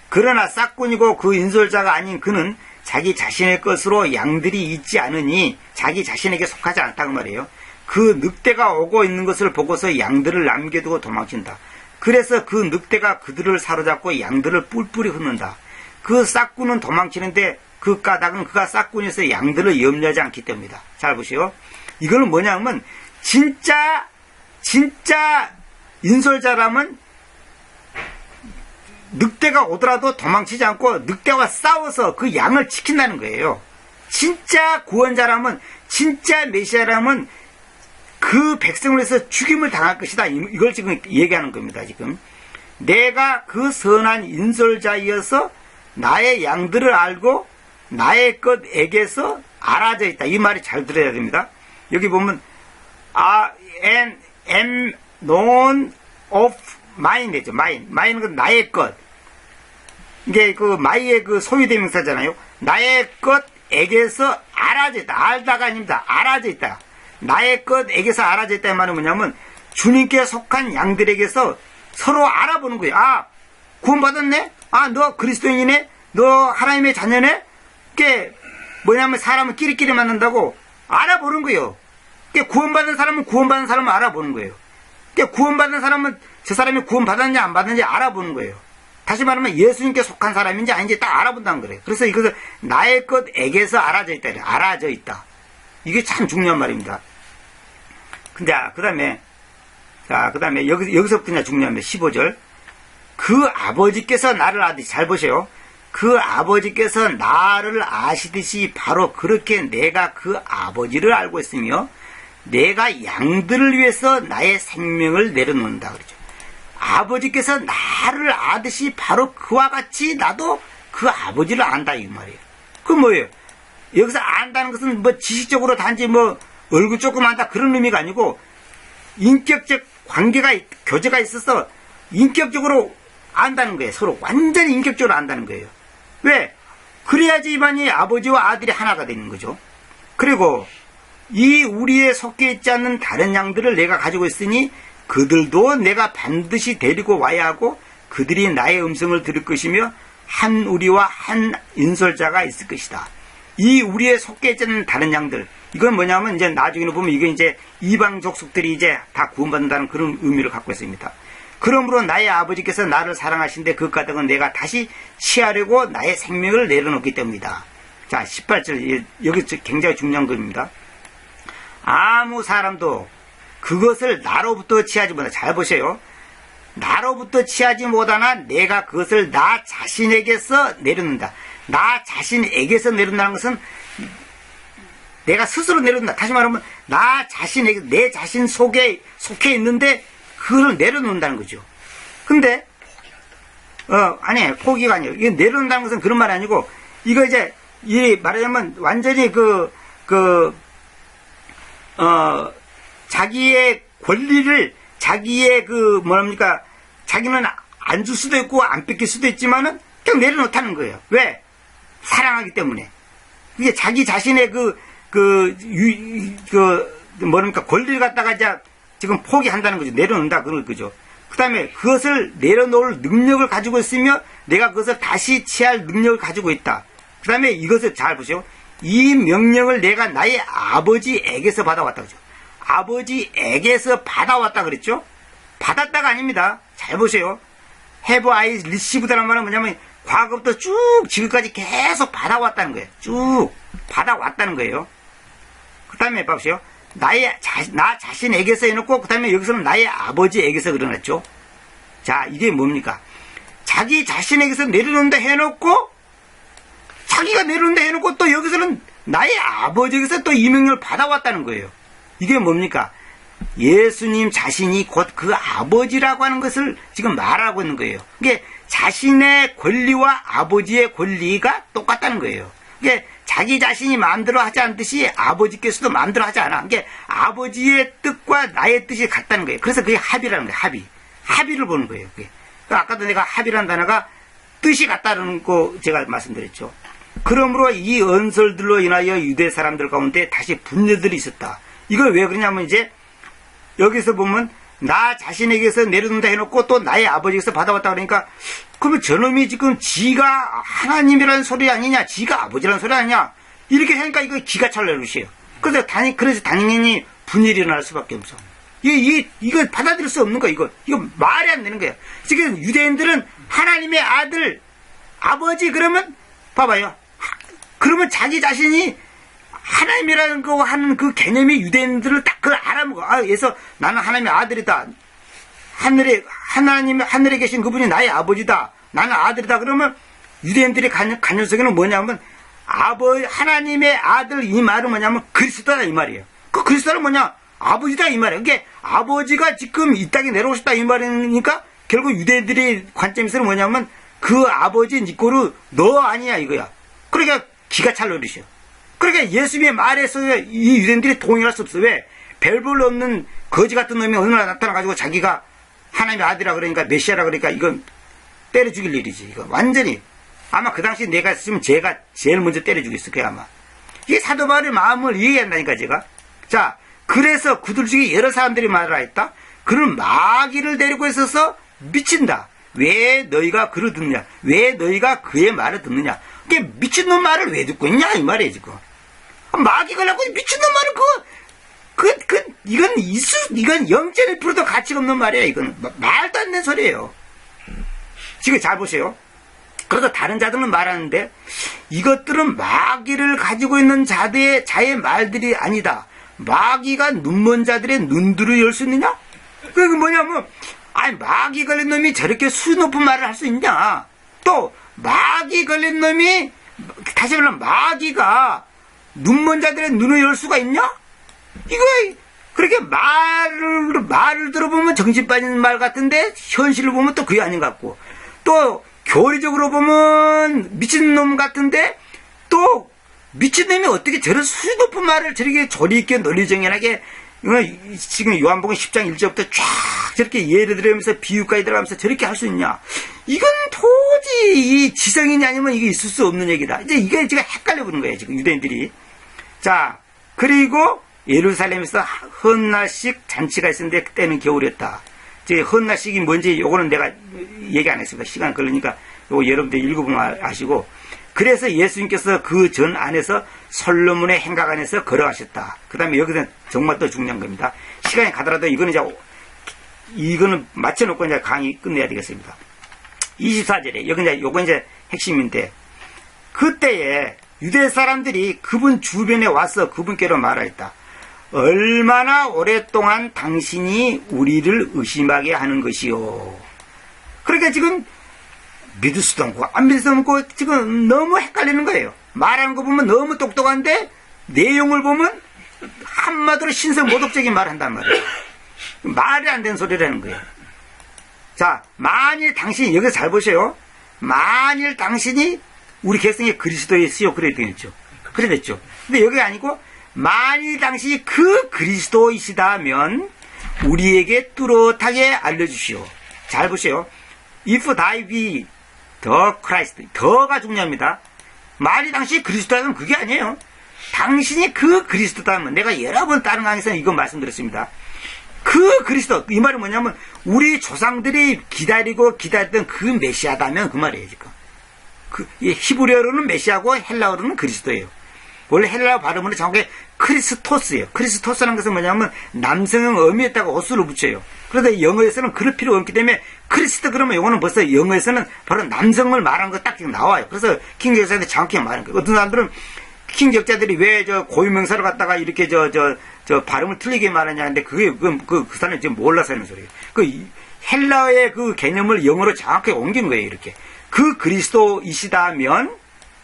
그러나 싹꾼이고 그 인솔자가 아닌 그는 자기 자신의 것으로 양들이 있지 않으니 자기 자신에게 속하지 않다고 말이에요. 그 늑대가 오고 있는 것을 보고서 양들을 남겨두고 도망친다. 그래서 그 늑대가 그들을 사로잡고 양들을 뿔뿔이 흩는다. 그 싹꾼은 도망치는데 그 까닭은 그가 싹꾼에서 양들을 염려하지 않기 때문이다. 잘 보시오. 이거는 뭐냐면 진짜 인솔자라면 늑대가 오더라도 도망치지 않고 늑대와 싸워서 그 양을 지킨다는 거예요. 진짜 구원자라면, 진짜 메시아라면 그 백성을 위해서 죽임을 당할 것이다. 이걸 지금 얘기하는 겁니다. 지금 내가 그 선한 인솔자이어서 나의 양들을 알고 나의 것에게서 알아져 있다. 이 말이 잘 들어야 됩니다. 여기 보면 am known of mine 되죠. mine은 그 나의 것. 이게 그 my의 그 소유대명사잖아요. 나의 것에게서 알아져 있다. 알다가 아닙니다. 알아져 있다. 나의 것에게서 알아져 있다는 말은 뭐냐면 주님께 속한 양들에게서 서로 알아보는 거예요. 아, 구원받았네? 아, 너 그리스도인이네? 너 하나님의 자녀네? 그게 뭐냐면 사람은 끼리끼리 만난다고 알아보는 거예요. 그게 구원받은 사람은 구원받은 사람을 알아보는 거예요. 그게 구원받은 사람은 저 사람이 구원받았는지 안 받았는지 알아보는 거예요. 다시 말하면 예수님께 속한 사람인지 아닌지 딱 알아본다는 거예요. 그래서 이것을 나의 것에게서 알아져 있다. 알아져 있다. 이게 참 중요한 말입니다. 근데 그 다음에 여기서부터 이제 중요합니다. 15절. 그 아버지께서 나를 아듯이, 잘 보세요. 그 아버지께서 나를 아시듯이 바로 그렇게 내가 그 아버지를 알고 있으며 내가 양들을 위해서 나의 생명을 내려놓는다 그러죠. 아버지께서 나를 아듯이 바로 그와 같이 나도 그 아버지를 안다 이 말이에요. 그건 뭐예요? 여기서 안다는 것은 뭐 지식적으로 단지 뭐 얼굴 조금 안다 그런 의미가 아니고 인격적 관계가 교제가 있어서 인격적으로 안다는 거예요. 서로 완전히 인격적으로 안다는 거예요. 왜? 그래야지 이만이 아버지와 아들이 하나가 되는 거죠. 그리고 이 우리에 속해 있지 않는 다른 양들을 내가 가지고 있으니 그들도 내가 반드시 데리고 와야 하고 그들이 나의 음성을 들을 것이며 한 우리와 한 인솔자가 있을 것이다. 이 우리에 속해 있지 않는 다른 양들, 이건 뭐냐면 이제 나중에는 보면 이게 이제 이방 족속들이 이제 다 구원받는다는 그런 의미를 갖고 있습니다. 그러므로 나의 아버지께서 나를 사랑하신데 그 까닭은 내가 다시 취하려고 나의 생명을 내려놓기 때문이다. 자, 18절 여기 굉장히 중요한 겁니다. 아무 사람도 그것을 나로부터 취하지 못하나. 잘 보세요. 나로부터 취하지 못하나 내가 그것을 나 자신에게서 내려놓는다. 나 자신에게서 내려놓는다는 것은 내가 스스로 내려놓는다. 다시 말하면 나 자신에게, 내 자신 속에 속해 있는데 그걸 내려놓는다는 거죠. 근데 아니 포기가 아니에요. 이게 내려놓는다는 것은 그런 말이 아니고 이거 이제 이 말하자면 완전히 자기의 권리를 자기의 뭐랍니까 자기는 안 줄 수도 있고 안 뺏길 수도 있지만은 그냥 내려놓다는 거예요. 왜? 사랑하기 때문에. 이게 자기 자신의 뭐랍니까 권리를 갖다가 이제 지금 포기한다는 거죠. 내려놓는다 그런 거죠. 그 다음에 그것을 내려놓을 능력을 가지고 있으며 내가 그것을 다시 취할 능력을 가지고 있다. 그 다음에 이것을 잘 보세요. 이 명령을 내가 나의 아버지에게서 받아왔다 그죠. 아버지에게서 받아왔다 그랬죠. 받았다가 아닙니다. 잘 보세요. have I received라는 말은 뭐냐면 과거부터 쭉 지금까지 계속 받아왔다는 거예요. 쭉 받아왔다는 거예요. 그 다음에 봐보세요. 나 자신에게서 해놓고 그 다음에 여기서는 나의 아버지에게서 그려놨죠. 자, 이게 뭡니까? 자기 자신에게서 내려놓는다 해놓고 자기가 내려놓는다 해놓고 또 여기서는 나의 아버지에게서 또 이 명령을 받아왔다는 거예요. 이게 뭡니까? 예수님 자신이 곧 그 아버지라고 하는 것을 지금 말하고 있는 거예요. 이게 자신의 권리와 아버지의 권리가 똑같다는 거예요. 이게 자기 자신이 마음대로 하지 않듯이 아버지께서도 마음대로 하지 않아. 이게 아버지의 뜻과 나의 뜻이 같다는 거예요. 그래서 그게 합의라는 거예요. 합의를 보는 거예요. 그게. 아까도 내가 합의라는 단어가 뜻이 같다는 거 제가 말씀드렸죠. 그러므로 이 언설들로 인하여 유대 사람들 가운데 다시 분열들이 있었다. 이걸 왜 그러냐면 이제 여기서 보면 나 자신에게서 내려놓는다 해놓고 또 나의 아버지에게서 받아왔다 그러니까 그러면 저놈이 지금 지가 하나님이라는 소리 아니냐, 지가 아버지라는 소리 아니냐, 이렇게 하니까 이거 기가 찰날 것이에요. 그래서 당연히 분열이 일어날 수밖에 없어. 이거 받아들일 수 없는 거야. 이거 말이 안 되는 거야. 지금 유대인들은 하나님의 아들, 아버지 그러면 봐봐요. 그러면 자기 자신이 하나님이라는 거 하는 그 개념이 유대인들을 딱 그걸 알아먹어. 그래서 나는 하나님의 아들이다. 하늘에 계신 그분이 나의 아버지다. 나는 아들이다. 그러면 유대인들의 관념 속에는 뭐냐면 하나님의 아들 이 말은 뭐냐면 그리스도다 이 말이에요. 그 그리스도는 뭐냐? 아버지다 이 말이에요. 그게 아버지가 지금 이 땅에 내려오셨다 이 말이니까 결국 유대인들의 관점에서는 뭐냐면 그 아버지 니꼬르 너 아니야 이거야. 그러니까 기가 찰 노릇이요. 그러니까 예수님의 말에서 이 유대인들이 동의할 수 없어. 왜? 별볼로 없는 거지 같은 놈이 어느 날 나타나가지고 자기가 하나님의 아들이라 그러니까 메시아라 그러니까 이건 때려 죽일 일이지. 이거 완전히 아마 그 당시 내가 있으면 제가 제일 먼저 때려 죽였을 거야 아마. 이게 사도 바울의 마음을 이해한다니까 제가. 자, 그래서 그들 중에 여러 사람들이 말을 했다. 그는 마귀를 데리고 있어서 미친다. 왜 너희가 그를 듣느냐? 왜 너희가 그의 말을 듣느냐? 이게 미친놈 말을 왜 듣고 있냐 이 말이에요 지금. 마귀가 나고 미친놈 말을 이건 0.1%도 가치가 없는 말이에요. 이건 말도 안 되는 소리예요. 지금 잘 보세요. 그래서 다른 자들은 말하는데 이것들은 마귀를 가지고 있는 자의 말들이 아니다. 마귀가 눈먼 자들의 눈들을 열 수 있느냐? 그게 뭐냐면 마귀 걸린 놈이 저렇게 수 높은 말을 할 수 있냐? 또 마귀 걸린 놈이 다시 말하면 마귀가 눈먼 자들의 눈을 열 수가 있냐? 이거 그렇게 말을 들어보면 정신 빠지는 말 같은데 현실을 보면 또 그게 아닌 것 같고 또 교리적으로 보면 미친놈 같은데 또 미친놈이 어떻게 저런 수 높은 말을 저렇게 조리 있게 논리정연하게 지금 요한복음 10장 1절부터 쫙 저렇게 예를 들으면서 비유까지 들어가면서 저렇게 할 수 있냐? 이건 도저히 이 지성이냐 아니면 이게 있을 수 없는 얘기다. 이제 이게 지금 헷갈려 보는 거예요, 지금 유대인들이. 자, 그리고 예루살렘에서 헌날식 잔치가 있었는데 그때는 겨울이었다. 이제 헌날식이 뭔지 요거는 내가 얘기 안 했습니다. 시간 걸리니까 요거 여러분들 읽어보면 아시고. 그래서 예수님께서 그 전 안에서 솔로몬의 행각 안에서 걸어가셨다. 그 다음에 여기서 정말 또 중요한 겁니다. 시간이 가더라도 이거는 맞춰놓고 이제 강의 끝내야 되겠습니다. 24절에 요거 이제 핵심인데 그때에 유대 사람들이 그분 주변에 와서 그분께로 말하였다. 얼마나 오랫동안 당신이 우리를 의심하게 하는 것이요. 그러니까 지금 믿을 수도 없고 안 믿을 수도 없고 지금 너무 헷갈리는 거예요. 말하는 거 보면 너무 똑똑한데 내용을 보면 한마디로 신성모독적인 말을 한단 말이에요. 말이 안 되는 소리를 하는 거예요. 자, 만일 당신이 여기서 잘 보세요. 만일 당신이 우리 개성의 그리스도였어요. 그래 되겠죠. 그래 됐죠. 근데 여기 아니고 만일 당신이 그 그리스도이시다면 우리에게 뚜렷하게 알려주시오. 잘 보세요. If thou be the Christ. 더가 중요합니다. 만일 당신이 그리스도라면 그게 아니에요. 당신이 그 그리스도다면 내가 여러 번 다른 강의에서 이거 말씀드렸습니다. 그 그리스도 이 말은 뭐냐면 우리 조상들이 기다렸던 그 메시아다면 그 말이에요 지금. 히브리어로는 메시아고 헬라어로는 그리스도예요. 원래 헬라어 발음으로 정확히 크리스토스예요. 크리스토스라는 것은 뭐냐면 남성형 어미에다가 어수를 붙여요. 그런데 영어에서는 그럴 필요가 없기 때문에 크리스토 그러면 이거는 벌써 영어에서는 바로 남성을 말하는 거 딱 나와요. 그래서 킹 역사한테 정확히 말하는 거예요. 어떤 사람들은 킹 역자들이 왜 고유명사를 갖다가 이렇게 발음을 틀리게 말하냐는데 그 사람이 지금 몰라서 하는 소리예요. 헬라어의 그 개념을 영어로 정확히 옮긴 거예요, 이렇게. 그 그리스도이시다면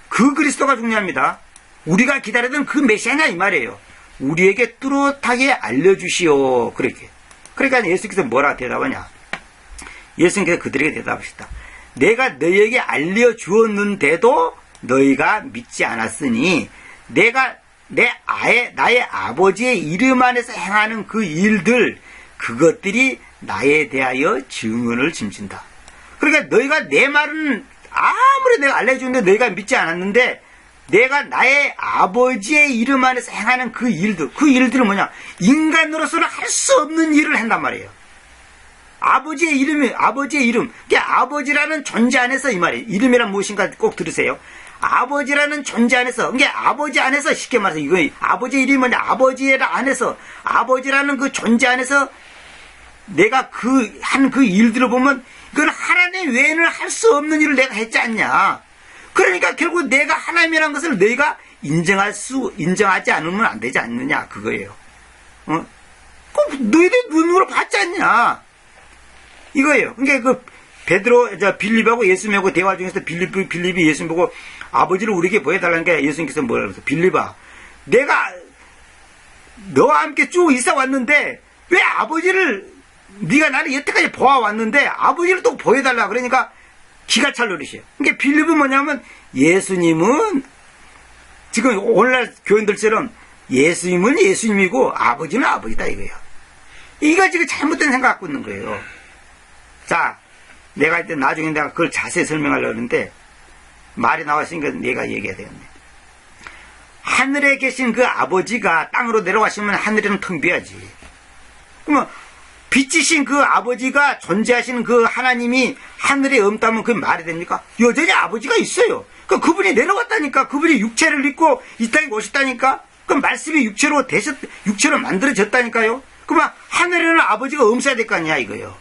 그 그리스도가 중요합니다. 우리가 기다리던 그 메시아냐 이 말이에요. 우리에게 뚜렷하게 알려주시오. 그렇게. 그러니까 예수께서 뭐라 대답하냐. 예수님께서 그들에게 대답하시다. 내가 너희에게 알려주었는데도 너희가 믿지 않았으니 내가 나의 아버지의 이름 안에서 행하는 그 일들, 그것들이 나에 대하여 증언을 짐진다. 그러니까 너희가 내 말은 아무리 내가 알려주는데 너희가 믿지 않았는데, 내가 나의 아버지의 이름 안에서 행하는 그 일들은 뭐냐? 인간으로서는 할 수 없는 일을 한단 말이에요. 아버지의 이름. 그러니까 아버지라는 존재 안에서, 이 말이에요. 이름이란 무엇인가 꼭 들으세요. 아버지라는 존재 안에서, 그러니까 아버지 안에서, 쉽게 말해서 이거 아버지의 이름이 뭐냐? 아버지 안에서, 아버지라는 그 존재 안에서 내가 한 그 일들을 보면, 그건 하나님 외에는 할 수 없는 일을 내가 했지 않냐? 그러니까 결국 내가 하나님이라는 것을 너희가 인정하지 않으면 안 되지 않느냐, 그거예요. 너희들 눈으로 봤지 않냐? 이거예요. 그러니까 빌립하고 예수님하고 대화 중에서 빌립이 예수님 보고 아버지를 우리에게 보여달라는 게, 예수님께서 뭐라 그랬어? 빌립아, 내가 너와 함께 쭉 있어 왔는데 왜 아버지를, 네가 나를 여태까지 보아왔는데 아버지를 또 보여달라. 그러니까 기가 찰 노릇이에요. 그러니까 빌립은 뭐냐면, 예수님은 지금 오늘날 교인들처럼 예수님은 예수님이고 아버지는 아버지다, 이거예요. 이거 지금 잘못된 생각 갖고 있는 거예요. 자, 내가 이제 나중에 내가 그걸 자세히 설명하려고 하는데, 말이 나왔으니까 내가 얘기해야 되겠네. 하늘에 계신 그 아버지가 땅으로 내려가시면 하늘에는 텅 비어야지. 그러면 빛이신 그 아버지가, 존재하시는 그 하나님이 하늘에 없다면 그게 말이 됩니까? 여전히 아버지가 있어요. 그분이 내려왔다니까. 그분이 육체를 입고 이 땅에 오셨다니까. 그 말씀이 육체로 만들어졌다니까요. 그러면 하늘에는 아버지가 없어야 될 거 아니야, 이거요.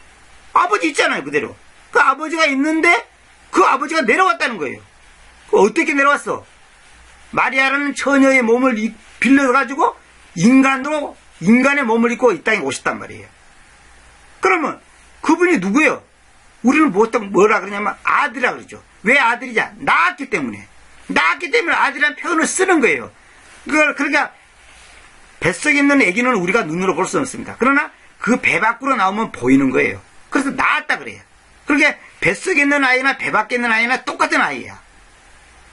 아버지 있잖아요, 그대로. 그 아버지가 있는데 그 아버지가 내려왔다는 거예요. 어떻게 내려왔어? 마리아라는 처녀의 몸을 빌려가지고 인간의 몸을 입고 이 땅에 오셨단 말이에요. 그러면 그분이 누구예요? 우리는 뭐라 그러냐면 아들이라 그러죠. 왜 아들이냐? 낳았기 때문에 아들이라는 표현을 쓰는 거예요. 그러니까 뱃속에 있는 아기는 우리가 눈으로 볼 수 없습니다. 그러나 그 배 밖으로 나오면 보이는 거예요. 그래서 낳았다 그래요. 그러니까 뱃속에 있는 아이나 배 밖에 있는 아이나 똑같은 아이야.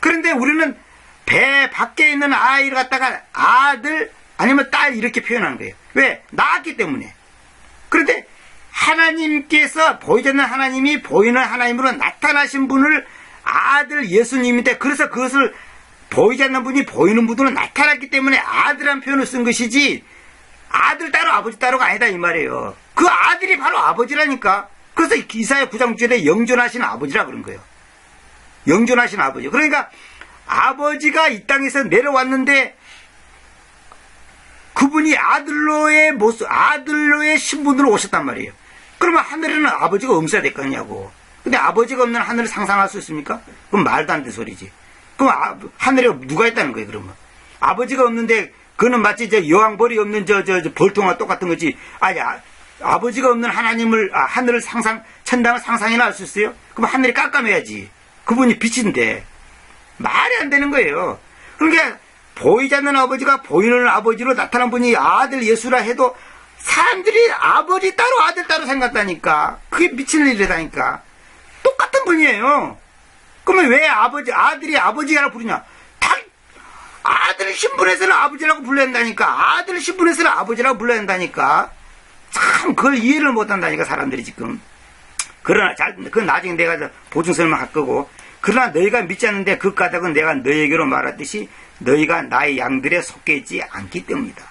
그런데 우리는 배 밖에 있는 아이를 갖다가 아들 아니면 딸 이렇게 표현하는 거예요. 왜? 낳았기 때문에. 그런데 하나님께서, 보이지 않는 하나님이 보이는 하나님으로 나타나신 분을 아들 예수님인데, 그래서 그것을 보이지 않는 분이 보이는 분으로 나타났기 때문에 아들이라는 표현을 쓴 것이지, 아들 따로 아버지 따로가 아니다, 이 말이에요. 그 아들이 바로 아버지라니까. 그래서 이사야 9장 9절에 영존하신 아버지라 그런 거예요. 영존하신 아버지. 그러니까 아버지가 이 땅에서 내려왔는데 그분이 아들로의 신분으로 오셨단 말이에요. 그러면 하늘에는 아버지가 없어야 될 거 아니냐고. 근데 아버지가 없는 하늘을 상상할 수 있습니까? 그럼 말도 안 되는 소리지. 그럼 하늘에 누가 있다는 거예요, 그러면? 아버지가 없는데, 그거는 마치 여왕벌이 없는 벌통과 똑같은 거지. 아니, 아버지가 없는 하늘을 천당을 상상이나 할 수 있어요? 그럼 하늘이 깜깜해야지. 그분이 빛인데. 말이 안 되는 거예요. 그러니까, 보이지 않는 아버지가 보이는 아버지로 나타난 분이 아들 예수라 해도 사람들이 아버지 따로 아들 따로 생각한다니까. 그게 미치는 일이라니까. 똑같은 분이에요. 그러면 왜 아들이 아버지라고 부르냐? 아들 신분에서는 아버지라고 불러야 한다니까. 아들 신분에서는 아버지라고 불러야 한다니까. 참 그걸 이해를 못한다니까, 사람들이 지금. 그러나 그건 나중에 내가 보충 설명할 거고. 그러나 너희가 믿지 않는데 그 까닭은 내가 너희에게로 말했듯이 너희가 나의 양들에 속해 있지 않기 때문이다.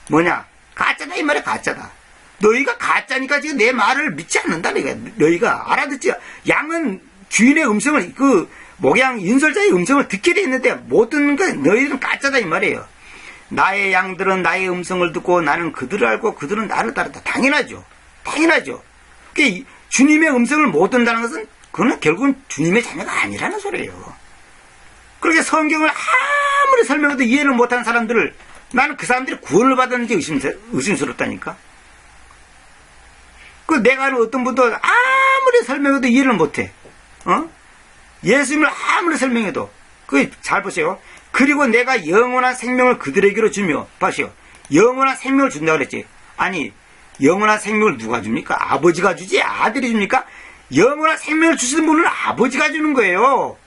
뭐냐? 가짜다, 이 말이 가짜다. 너희가 가짜니까 지금 내 말을 믿지 않는다. 너희가 알아듣지. 양은 주인의 음성을, 목양 인솔자의 음성을 듣게 돼 있는데 못 듣는 거 너희들은 가짜다, 이 말이에요. 나의 양들은 나의 음성을 듣고 나는 그들을 알고 그들은 나를 따른다. 당연하죠. 그러니까 주님의 음성을 못 듣는다는 것은 그거는 결국은 주님의 자녀가 아니라는 소리예요. 그렇게 성경을 아무리 설명해도 이해를 못하는 사람들을, 나는 그 사람들이 구원을 받았는지 의심스럽다니까. 내가 아는 어떤 분도 아무리 설명해도 이해를 못해. 예수님을 아무리 설명해도 잘 보세요. 그리고 내가 영원한 생명을 그들에게로 주며, 보세요. 영원한 생명을 준다고 그랬지. 아니, 영원한 생명을 누가 줍니까? 아버지가 주지? 아들이 줍니까? 영원한 생명을 주시는 분은 아버지가 주는 거예요.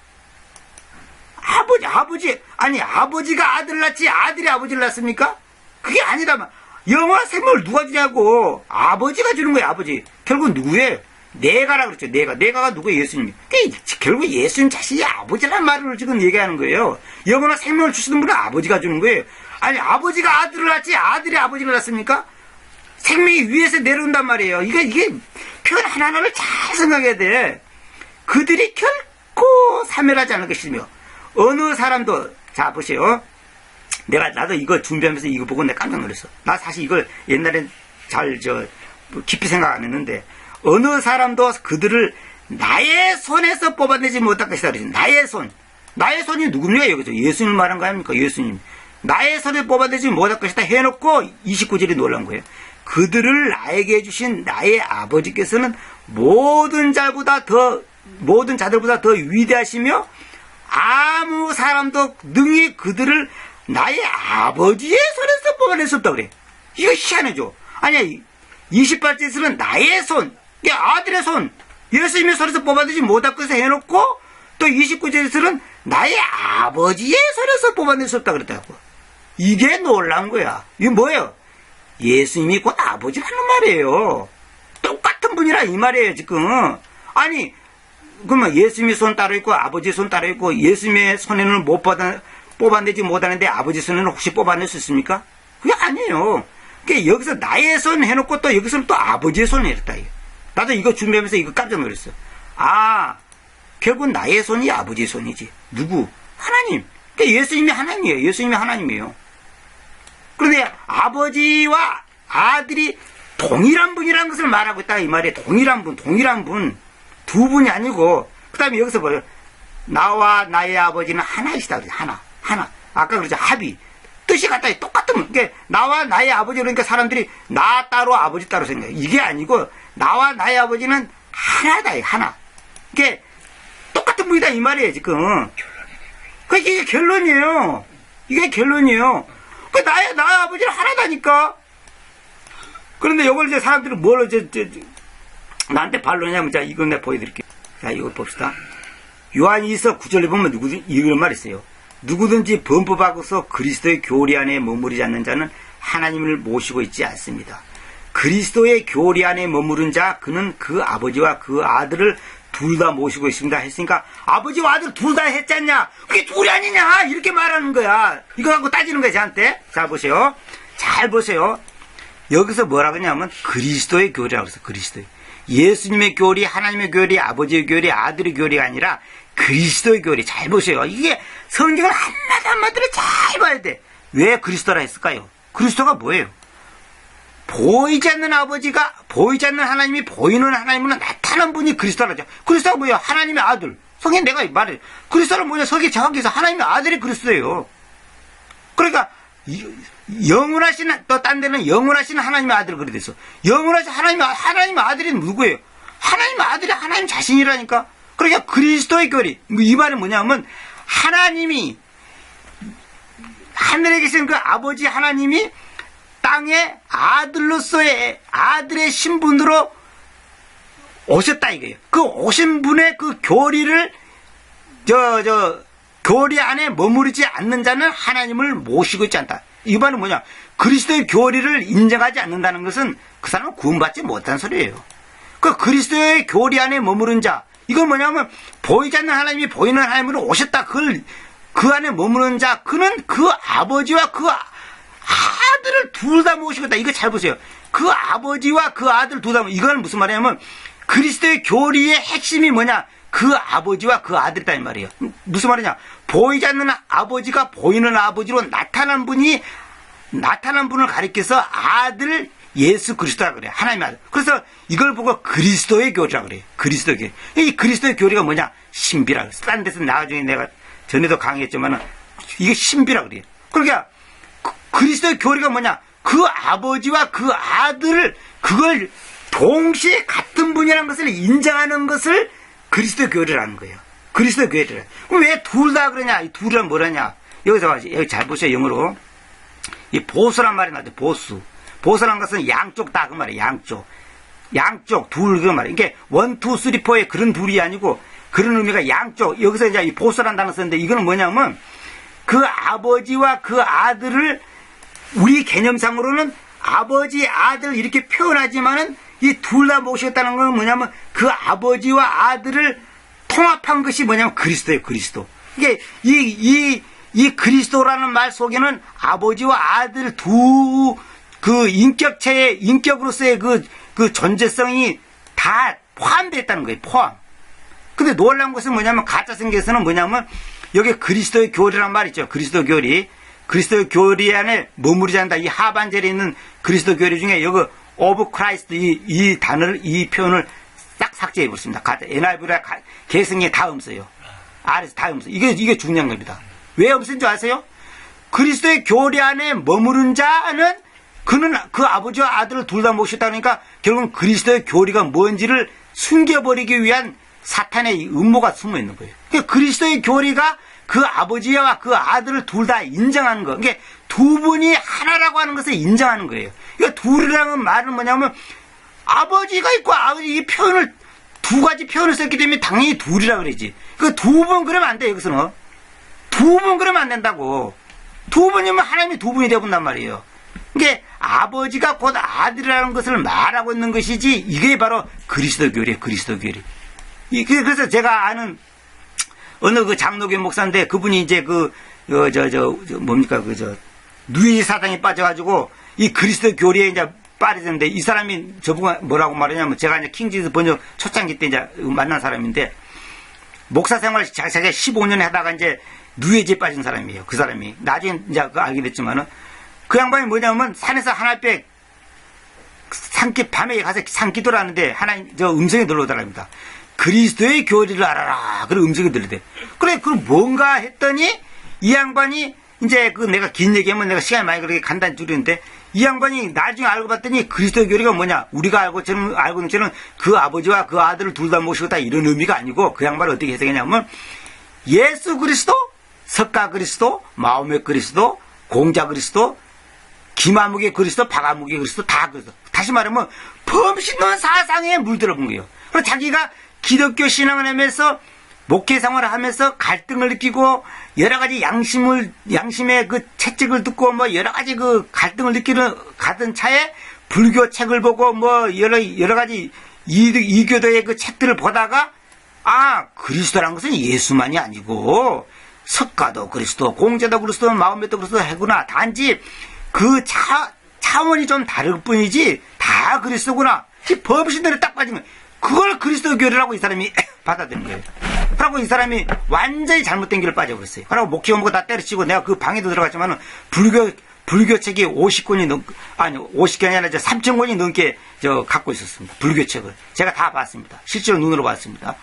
아니, 아버지가 아들을 낳지 아들이 아버지를 낳습니까? 그게 아니라면, 영원한 생명을 누가 주냐고. 아버지가 주는 거예요, 아버지. 결국 누구예요? 내가라 그랬죠, 내가가 누구예요? 예수님. 결국 예수님 자신이 아버지란 말을 지금 얘기하는 거예요. 영원한 생명을 주시는 분은 아버지가 주는 거예요. 아니, 아버지가 아들을 낳지 아들이 아버지를 낳습니까? 생명이 위에서 내려온단 말이에요. 이게 표현 하나하나를 잘 생각해야 돼. 그들이 결코 사멸하지 않을 것이며, 어느 사람도, 자, 보세요. 나도 이거 준비하면서 이거 보고 내가 깜짝 놀랐어. 나 사실 이걸 옛날엔 깊이 생각 안 했는데, 어느 사람도 그들을 나의 손에서 뽑아내지 못할 것이다. 나의 손. 나의 손이 누굽니까? 여기서 예수님을 말한 거 아닙니까? 예수님. 나의 손에 뽑아내지 못할 것이다 해놓고 29절이 놀란 거예요. 그들을 나에게 주신 나의 아버지께서는 모든 자들보다 더 위대하시며 아무 사람도 능히 그들을 나의 아버지의 손에서 뽑아낼 수 없다고 그래. 이거 희한하죠. 아니야, 28절에서는 나의 손, 아들의 손, 예수님의 손에서 뽑아내지 못할 것을 해놓고 또 29절에서는 나의 아버지의 손에서 뽑아낼 수 없다고 그랬다고. 이게 놀란 거야. 이게 뭐예요? 예수님이 곧 아버지라는 말이에요. 똑같은 분이라 이 말이에요, 지금. 아니, 그러면 예수님의 손 따로 있고 아버지의 손 따로 있고 예수님의 손에는 뽑아내지 못하는데 아버지 손에는 혹시 뽑아낼 수 있습니까? 그게 아니에요. 그러니까 여기서 나의 손 해놓고 또 여기서는 또 아버지의 손을 했다. 나도 이거 준비하면서 이거 깜짝 놀랐어. 아, 결국 나의 손이 아버지의 손이지. 누구? 하나님. 그러니까 예수님이 하나님이에요. 예수님이 하나님이에요. 그런데 아버지와 아들이 동일한 분이라는 것을 말하고 있다 이 말이에요. 동일한 분. 두 분이 아니고, 그 다음에 여기서 뭐예요? 나와 나의 아버지는 하나이시다. 하나. 아까 그러죠. 합의. 뜻이 같다. 똑같은 분. 그러니까 나와 나의 아버지 그러니까 사람들이 나 따로 아버지 따로 생각해요. 이게 아니고 나와 나의 아버지는 하나다. 하나. 이게 똑같은 분이다 이 말이에요 지금. 그러니까 이게 결론이에요. 그 나의 아버지는 하나다니까. 그런데 이걸 이제 사람들은 뭘 나한테 반론하냐면, 자, 이거 내가 보여드릴게요. 자, 이걸 봅시다. 요한 2서 9절에 보면 이런 말이 있어요. 누구든지 범법하고서 그리스도의 교리 안에 머무르지 않는 자는 하나님을 모시고 있지 않습니다. 그리스도의 교리 안에 머무른 자, 그는 그 아버지와 그 아들을 둘 다 모시고 있습니다. 했으니까, 아버지와 아들 둘 다 했지 않냐? 그게 둘이 아니냐? 이렇게 말하는 거야. 이거 갖고 따지는 거야, 저한테. 자, 보세요. 잘 보세요. 여기서 뭐라고 하냐면, 그리스도의 교리라고 해서 그리스도의. 예수님의 교리, 하나님의 교리, 아버지의 교리, 아들의 교리가 아니라 그리스도의 교리. 잘 보세요. 이게 성경을 한마디 한마디를 잘 봐야 돼. 왜 그리스도라 했을까요? 그리스도가 뭐예요? 보이지 않는 아버지가, 보이지 않는 하나님이 보이는 하나님으로 나타난 분이 그리스도라죠. 그리스도가 뭐예요? 하나님의 아들. 성경 내가 말해. 그리스도는 뭐냐? 성경에 정확히 해서 하나님의 아들이 그리스도예요. 그러니까 영원하신, 또 딴 데는 영원하신 하나님의 아들 그래 됐어. 영원하신 하나님의 아들이 누구예요? 하나님의 아들이 하나님 자신이라니까. 그러니까 그리스도의 교리. 이 말은 뭐냐면 하나님이 하늘에 계신 그 아버지 하나님이 땅에 아들로서의 아들의 신분으로 오셨다 이거예요. 그 오신 분의 그 교리를 교리 안에 머무르지 않는 자는 하나님을 모시고 있지 않다. 이 말은 뭐냐? 그리스도의 교리를 인정하지 않는다는 것은 그 사람은 구원받지 못한 소리예요. 그 그리스도의 교리 안에 머무른 자, 이건 뭐냐면 보이지 않는 하나님이 보이는 하나님으로 오셨다. 그 안에 머무는 자, 그는 그 아버지와 그 아들을 둘 다 모시고 있다. 이거 잘 보세요. 그 아버지와 그 아들 둘 다, 이건 무슨 말이냐면 그리스도의 교리의 핵심이 뭐냐? 그 아버지와 그 아들이다 이 말이에요. 무슨 말이냐? 보이지 않는 아버지가 보이는 아버지로 나타난 분을 가리켜서 아들 예수 그리스도라고 그래요. 하나님의 아들. 그래서 이걸 보고 그리스도의 교리라고 그래요. 그리스도의 교리. 이 그리스도의 교리가 뭐냐? 신비라고 그래요. 딴 데서 나중에 내가 전에도 강의했지만은 이게 신비라고 그래요. 그러니까 그리스도의 교리가 뭐냐? 그 아버지와 그 아들을 그걸 동시에 같은 분이라는 것을 인정하는 것을 그리스도의 교리라는 거예요. 그리스도 교회를. 그럼 왜 둘 다 그러냐? 이 둘은 뭐라냐? 여기서 여기 잘 보세요. 영어로 이 보수란 말이 나죠. 보수. 보수란 것은 양쪽 다 그 말이에요. 양쪽 둘 그 말이에요. 이게 1, 2, 3, 4의 그런 둘이 아니고 그런 의미가 양쪽. 여기서 이제 이 보수란 단어 쓰는데 이거는 뭐냐면 그 아버지와 그 아들을 우리 개념상으로는 아버지, 아들 이렇게 표현하지만은 이 둘 다 모시겠다는 건 뭐냐면 그 아버지와 아들을 통합한 것이 뭐냐면 그리스도예요, 그리스도. 이게 이 그리스도라는 말 속에는 아버지와 아들 그 인격으로서의 그 존재성이 다 포함되어 있다는 거예요, 포함. 근데 놀라운 것은 뭐냐면 가짜 성경에서는 뭐냐면 여기 그리스도의 교리란 말 있죠, 그리스도 교리. 그리스도의 교리 안에 머무르지 않는다. 이 하반절에 있는 그리스도 교리 중에 여기 of Christ 이 단어를, 이 표현을 딱 삭제해 버렸습니다. NIV라 개성에 다 없어요. 아래서 다 없어요. 이게 중요한 겁니다. 왜 없은 줄 아세요? 그리스도의 교리 안에 머무른 자는 그는 그 아버지와 아들을 둘 다 모셨다 그러니까 결국은 그리스도의 교리가 뭔지를 숨겨버리기 위한 사탄의 음모가 숨어 있는 거예요. 그러니까 그리스도의 교리가 그 아버지와 그 아들을 둘 다 인정하는 거. 그러니까 두 분이 하나라고 하는 것을 인정하는 거예요. 그러니까 둘이라는 말은 뭐냐면 아버지가 있고 아버지 이 표현을 두 가지 표현을 썼기 때문에 당연히 둘이라 그러지. 그 두 번 그러면 안 돼, 여기서는. 두 번 그러면 안 된다고. 두 번이면 하나님이 두 분이 되어본단 말이에요. 그러니까 아버지가 곧 아들이라는 것을 말하고 있는 것이지 이게 바로 그리스도 교리예요, 그리스도 교리. 그래서 제가 아는 어느 그 장로교 목사인데 그분이 이제 누이 사상에 빠져가지고 이 그리스도 교리에 이제 빠르는데 이 사람이 저보고 뭐라고 말하냐면 제가 이제 킹지스 번역 초창기 때 이제 만난 사람인데 목사 생활 자기가 15년 하다가 이제 누에지에 빠진 사람이에요. 그 사람이. 나중에 이제 알게 됐지만은 그 양반이 뭐냐면 산에서 하나씩 밤에 가서 산기도를 하는데 하나님 저 음성이 들려오더랍니다. 그리스도의 교리를 알아라. 그런 음성이 들리대. 그래, 그럼 뭔가 했더니 이 양반이 이제 내가 긴 얘기하면 내가 시간이 많이 그렇게 간단히 줄이는데 이 양반이 나중에 알고 봤더니 그리스도의 교리가 뭐냐? 우리가 알고 있는 저는 그 아버지와 그 아들을 둘 다 모시고다 이런 의미가 아니고 그 양반이 어떻게 해석했냐면 예수 그리스도, 석가 그리스도, 마음의 그리스도, 공자 그리스도, 기마묵의 그리스도, 바가묵의 그리스도 다 그리스도. 다시 말하면 범신론 사상에 물들어본 거예요. 그래서 자기가 기독교 신앙을 하면서 목회 생활을 하면서 갈등을 느끼고 여러 가지 양심의 그 채찍을 듣고 뭐 여러 가지 그 갈등을 느끼는 가던 차에 불교 책을 보고 뭐 여러 가지 이교도의 그 책들을 보다가 그리스도라는 것은 예수만이 아니고 석가도 그리스도, 공자도 그리스도, 마음에도 그리스도 하구나. 단지 그 차원이 좀 다를 뿐이지 다 그리스도구나. 이 범신들이 딱 빠진 거예요. 그걸 그리스도 교리라고 이 사람이 받아들인 거예요. 그러고 이 사람이 완전히 잘못된 길을 빠져버렸어요. 그러고 목회원 보고 다 때려치고 내가 그 방에도 들어갔지만은 불교 책이 50권이 아니라 3,000권이 넘게 갖고 있었습니다. 불교 책을. 제가 다 봤습니다. 실제로 눈으로 봤습니다.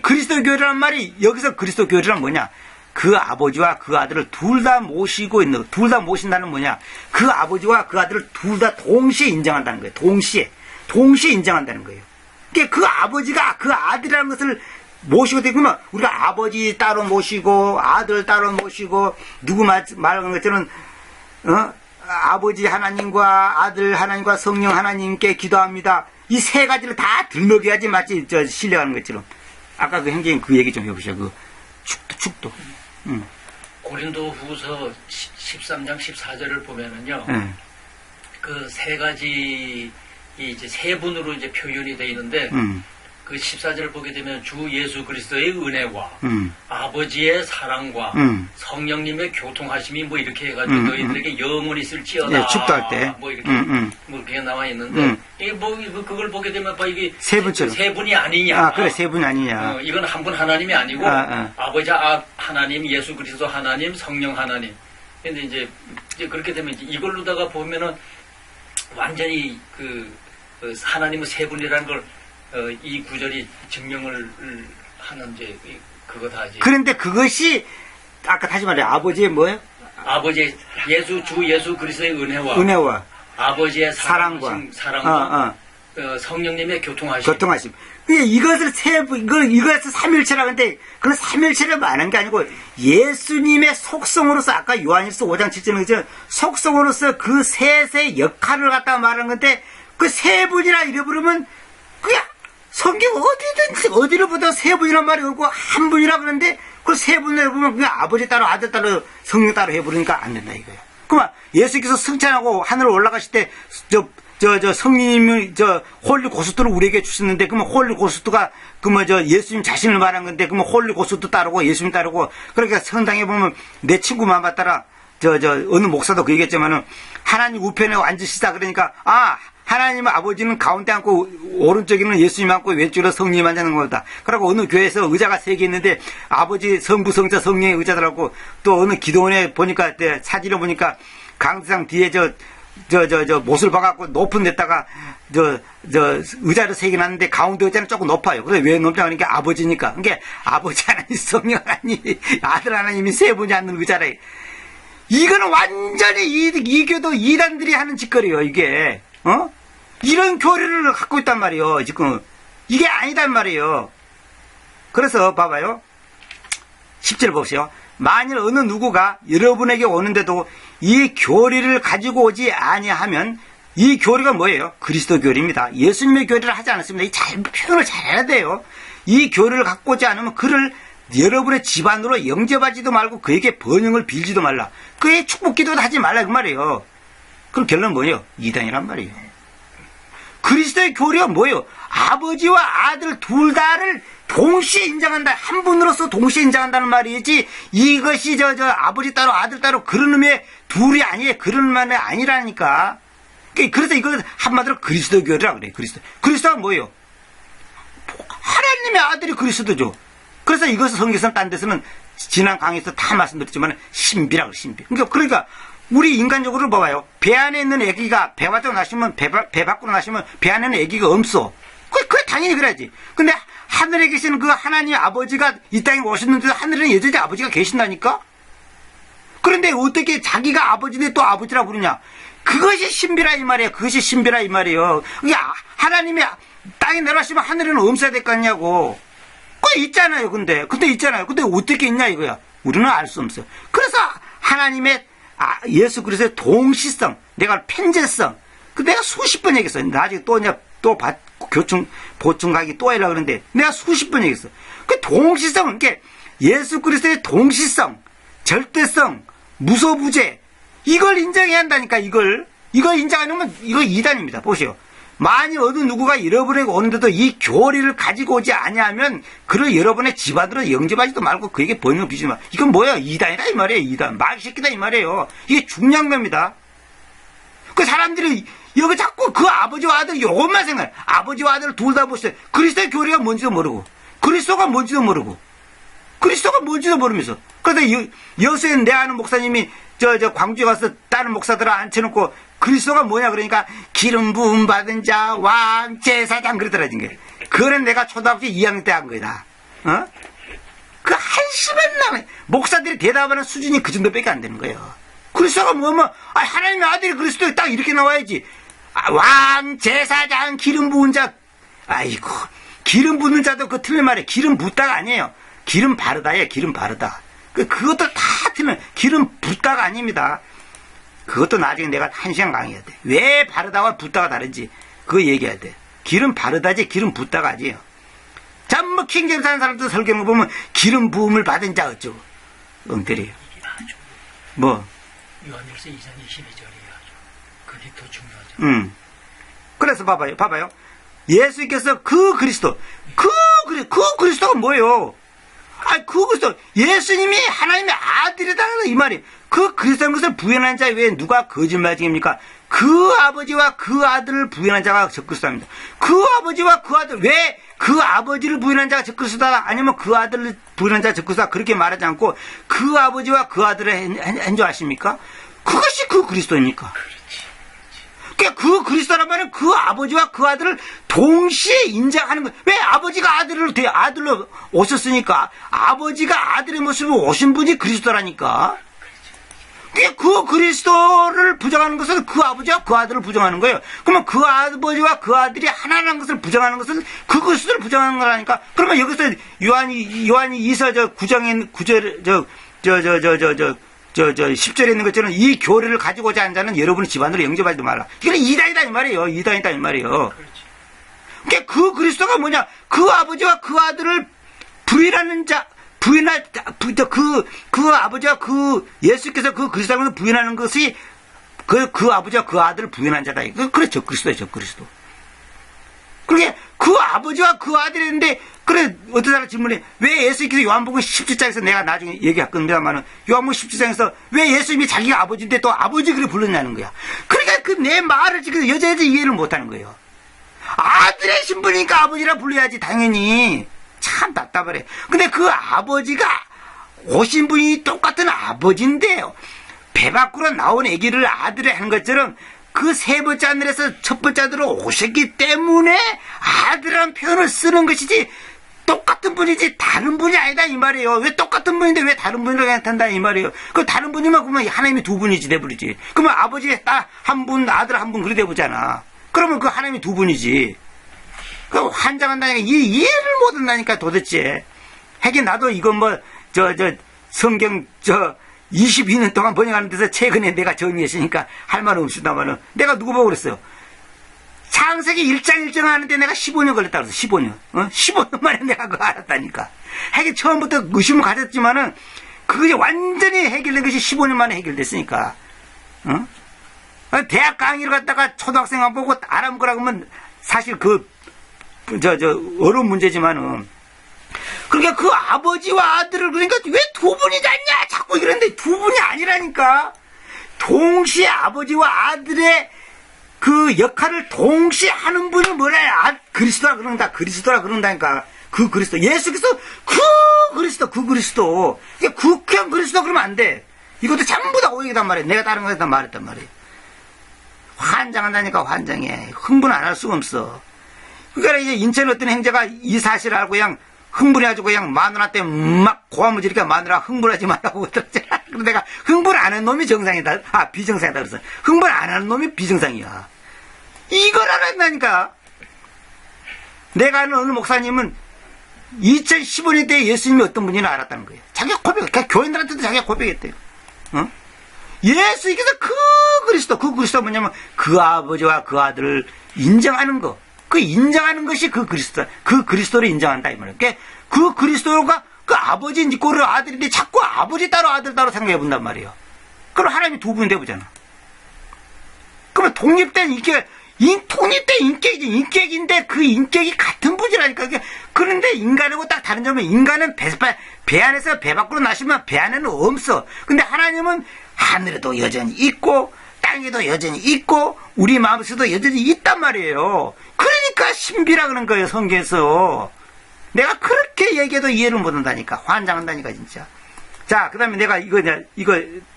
그리스도 교리라는 말이 여기서 그리스도 교리란 뭐냐? 그 아버지와 그 아들을 둘 다 모시고 있는, 둘 다 모신다는 뭐냐? 그 아버지와 그 아들을 둘 다 동시에 인정한다는 거예요. 동시에 인정한다는 거예요. 그러니까 그 아버지가 그 아들이라는 것을 모시고 되면 우리가 아버지 따로 모시고 아들 따로 모시고 누구 말하는 것처럼 아버지 하나님과 아들 하나님과 성령 하나님께 기도합니다. 이 세 가지를 다 들먹여야지 마치 신뢰하는 것처럼. 아까 그 행제님 그 얘기 좀 해보시죠. 그 축도. 고린도 후서 13장 14절을 보면은요. 그 세 가지 이제 세 분으로 이제 표현이 되어 있는데 그 14절을 보게 되면 주 예수 그리스도의 은혜와 아버지의 사랑과 성령님의 교통하심이 뭐 이렇게 해가지고 너희들에게 영원히 있을지어다. 네, 축도할 때. 뭐 이렇게 뭐 그게 나와 있는데 이게 뭐 그걸 보게 되면 이게 세 분처럼 세 분이 아니냐. 그래 세 분이 아니냐. 이건 한 분 하나님이 아니고 아버지 하나님, 예수 그리스도 하나님, 성령 하나님. 근데 이제 그렇게 되면 이걸로다가 보면은 완전히 그 하나님은 세 분이라는 걸 이 구절이 증명을 하는 이제 그거 다 이제. 그런데 그것이 아까 다시 말해 아버지의 뭐예요? 아버지 주 예수 그리스도의 은혜와 아버지의 사랑과 성령님의 교통하심. 이것을 이것을 삼일체라고 하는데, 그건 삼일체를 말하는 게 아니고, 예수님의 속성으로서, 아까 요한일서 5장 7절에 그죠? 속성으로서 그 셋의 역할을 갖다가 말하는 건데, 그 세 분이라 이래 부르면, 그냥, 성경 어디를 보다 세 분이란 말이 없고, 한 분이라 그러는데, 그 세 분을 보면 그냥 아버지 따로, 아들 따로, 성령 따로 해버리니까 안 된다, 이거야. 그만, 예수께서 승천하고 하늘 올라가실 때, 성님이, 홀리 고스트를 우리에게 주셨는데, 그러면 홀리 고스트가, 예수님 자신을 말한 건데, 그러면 홀리 고스트 따르고, 예수님 따르고, 그러니까 성당에 보면, 내 친구만 봤더라, 어느 목사도 그 얘기했지만은, 하나님 우편에 앉으시다, 그러니까, 하나님 아버지는 가운데 앉고, 오른쪽에는 예수님 앉고, 왼쪽으로 성님 앉는 거다. 그리고 어느 교회에서 의자가 3개 있는데, 아버지, 성부, 성자, 성령의 의자더라고, 또 어느 기도원에 보니까, 사진을 보니까, 강대상 뒤에 못을 박아갖고 높은 데다가 의자를 3개 놨는데 가운데 의자는 조금 높아요. 그래 왜 높냐 그러니까 아버지니까. 그러니까 아버지 하나님, 성령 하나님, 아들 하나님이 세 분이 앉는 의자라. 이거는 완전히 이 교도 이단들이 하는 짓거리예요. 이게 이런 교리를 갖고 있단 말이에요. 지금 이게 아니단 말이에요. 그래서 봐봐요. 10절 보세요. 만일 어느 누구가 여러분에게 오는데도 이 교리를 가지고 오지 아니하면, 이 교리가 뭐예요? 그리스도 교리입니다. 예수님의 교리를 하지 않았습니다. 이 표현을 잘해야 돼요. 이 교리를 갖고 오지 않으면 그를 여러분의 집안으로 영접하지도 말고 그에게 번영을 빌지도 말라. 그의 축복 기도도 하지 말라 그 말이에요. 그럼 결론은 뭐예요? 이단이란 말이에요. 그리스도의 교리가 뭐예요? 아버지와 아들 둘 다를 동시에 인정한다. 한 분으로서 동시에 인정한다는 말이지, 이것이 아버지 따로 아들 따로 그런 의미의 둘이 아니에요. 그런 말이 아니라니까. 그래서 이걸 한마디로 그리스도 교리라고 그래요. 그리스도가 뭐예요? 하나님의 아들이 그리스도죠. 그래서 이것을 성경에서는 딴 데서는 지난 강의에서 다 말씀드렸지만 신비라고 그래요. 신비. 그러니까 우리 인간적으로 봐봐요. 배 안에 있는 애기가 배 밖으로 나시면 배 밖으로 나시면 배 안에는 애기가 없어. 그래 당연히 그래야지. 근데 하늘에 계시는 그 하나님 아버지가 이 땅에 오셨는데도 하늘에는 여전히 아버지가 계신다니까? 그런데 어떻게 자기가 아버지인데 또 아버지라고 부르냐? 그것이 신비라 이 말이에요. 그것이 신비라 이 말이에요. 그게 하나님이 땅에 내려가시면 하늘에는 없어야 될 거 아니냐고. 그게 있잖아요. 근데 있잖아요. 근데 어떻게 있냐 이거야. 우리는 알 수 없어요. 그래서 하나님의 예수 그리스도의 동시성, 내가 편재성, 내가 수십 번 얘기했어요. 나중에 보충 강의 또 하려고 그러는데 내가 수십 번 얘기했어. 그 동시성, 그게 예수 그리스도의 동시성, 절대성, 무소부재, 이걸 인정해야 한다니까. 이걸 인정 안 하면 이거 이단입니다. 보세요. 만일 어느 누구가 여러분에게 오는데도 이 교리를 가지고 오지 아니하면 그를 여러분의 집안으로 영접하지도 말고 그에게 번영을 비지지 마. 이건 뭐야? 이단이다 이 말이에요. 이단. 마귀새끼다 이 말이에요. 이게 중요한 겁니다. 그 사람들이 여기 자꾸 그 아버지와 아들 요것만 생각해. 아버지와 아들을 둘 다 보세요. 그리스도의 교리가 뭔지도 모르고, 그리스도가 뭔지도 모르고, 그리스도가 뭔지도 모르면서. 그래서 여수에 내 아는 목사님이 광주에 가서 다른 목사들을 앉혀놓고 그리스도가 뭐냐 그러니까 기름 부음 받은 자 왕 제사장 그러더라. 그거는 내가 초등학교 2학년 때 한 거다. 그 한심한 남 목사들이 대답하는 수준이 그 정도밖에 안 되는 거예요. 그리스도가 하나님의 아들이 그리스도 딱 이렇게 나와야지. 왕 제사장 기름 부은 자. 아이고, 기름 붓는 자도 그 틀린 말이에요. 기름 붓다가 아니에요. 기름 바르다예요. 기름 바르다. 그것도 다 틀린, 기름 붓다가 아닙니다. 그것도 나중에 내가 1시간 강의해야 돼. 왜 바르다와 붓다가 다른지 그거 얘기해야 돼. 기름 바르다지 기름 붓다가 아니에요. 잠 킹제임스 하는 사람들 설교를 보면 기름 부음을 받은 자 어쩌고 엉터리예요. 뭐? 요한일서 2장 22절이에요. 그게 더 중요하죠. 그래서 봐봐요. 예수께서 그 그리스도가 뭐예요? 그 그리스도, 예수님이 하나님의 아들이다는 이 말이에요. 그 그리스도인 것을 부인한 자 외에 누가 거짓말쟁입니까? 그 아버지와 그 아들을 부인한 자가 적그리스도입니다. 그 아버지와 그 아들, 왜 그 아버지를 부인한 자가 적그리스도다? 아니면 그 아들을 부인한 자가 적그리스도다? 그렇게 말하지 않고 그 아버지와 그 아들을 한 줄 아십니까? 그것이 그 그리스도입니까? 그러니까 그 그리스도란 말은 그 아버지와 그 아들을 동시에 인정하는 거예요. 왜 아버지가 아들로 오셨으니까 아버지가 아들의 모습으로 오신 분이 그리스도라니까. 그 그리스도를 부정하는 것은 그 아버지와 그 아들을 부정하는 거예요. 그러면 그 아버지와 그 아들이 하나라는 것을 부정하는 것은 그 그리스도를 부정하는 거라니까. 그러면 여기서 요한이 이서 저 9절 10절에 있는 것처럼 이 교리를 가지고자 하는 자는 여러분의 집안으로 영접하지도 말라. 이건 이단이다 이 말이에요. 이단이다 이 말이에요. 그러니까 그 그리스도가 뭐냐? 그 아버지와 그 아들을 부인하는 자, 그 아버지와 그 예수께서 그 그리스도를 부인하는 것이 그 아버지와 그 아들을 부인한 자다. 그렇죠. 그리스도죠. 그리스도. 그러게 그 아버지와 그 아들이 있는데, 그래, 어떤 사람 질문해. 왜 예수님께서 요한복음 17장에서 내가 나중에 얘기할 겁니다만은, 요한복음 17장에서 왜 예수님이 자기가 아버지인데 또 아버지 그래 불렀냐는 거야. 그러니까 그 내 말을 지금 여자애들 이해를 못 하는 거예요. 아들의 신분이니까 아버지라 불러야지, 당연히. 참 답답하래. 근데 그 아버지가 오신 분이 똑같은 아버지인데요. 배 밖으로 나온 아기를 아들이 한 것처럼 그 세 번째 하늘에서 첫 번째 아들로 오셨기 때문에 아들이라는 표현을 쓰는 것이지, 똑같은 분이지 다른 분이 아니다 이 말이에요. 왜 똑같은 분인데 왜 다른 분이라고 나타난다 이 말이에요. 그 다른 분이면 그러면 하나님이 두 분이지 돼버리지. 그러면 아버지 딱 한 분, 아들 한 분 그래 돼보잖아. 그러면 그 하나님이 두 분이지. 그 환장한다니까 이해를 못한다니까 도대체. 하긴 나도 이거 성경 22년 동안 번역하는 데서 최근에 내가 정리했으니까 할 말은 없습니다만은, 내가 누구 보고 그랬어요. 창세기 1장 1장 하는데 내가 15년 걸렸다 그랬어. 15년. 15년 만에 내가 그거 알았다니까. 하긴 처음부터 의심을 가졌지만은 그게 완전히 해결된 것이 15년 만에 해결됐으니까. 대학 강의를 갔다가 초등학생만 보고 알아먹으라 그러면 사실 어려운 문제지만은, 그러니까 그 아버지와 아들을, 그러니까 왜 두 분이지 않냐 자꾸 이러는데 두 분이 아니라니까. 동시에 아버지와 아들의 그 역할을 동시에 하는 분이 뭐라, 그리스도라 그런다니까. 그 그리스도, 예수께서 그 그리스도. 이게 국형 그리스도 그러면 안 돼. 이것도 전부 다 오해이단 말이야. 내가 다른 거에다 말했단 말이야. 환장한다니까, 환장해. 흥분 안 할 수가 없어. 그러니까 이제 인천 어떤 행자가 이 사실을 알고 그냥 흥분해가지고 그냥 마누라한테 막 고함을 마누라 흥분하지 말라고 그러잖아. 그래서 내가 흥분 안 하는 놈이 정상이다. 비정상이다. 그래서 흥분 안 하는 놈이 비정상이야. 이걸 알아야 된다니까. 내가 아는 어느 목사님은 2015년 때 예수님이 어떤 분인지 알았다는 거예요. 자기가 그러니까 교인들한테도 자기가 고백했대요. 예수님께서 그 그리스도가 뭐냐면 그 아버지와 그 아들을 인정하는 거. 그 인정하는 것이 그 그리스도를 인정한다 이 말이에요. 그러니까 그 그리스도가 그 아버지인지 그 아들인데 자꾸 아버지 따로 아들 따로 생각해 본단 말이에요. 그럼 하나님이 두 분이 돼보잖아. 그러면 독립된 인격인데 그 인격이 같은 분이라니까. 그런데 인간하고 딱 다른 점은, 인간은 배 안에서 배 밖으로 나시면 배 안에는 없어. 근데 하나님은 하늘에도 여전히 있고 땅에도 여전히 있고 우리 마음속에도 여전히 있단 말이에요. 그러니까 신비라 그런 거예요, 성경에서. 내가 그렇게 얘기해도 이해를 못한다니까. 환장한다니까 진짜. 자, 그 다음에 내가 이거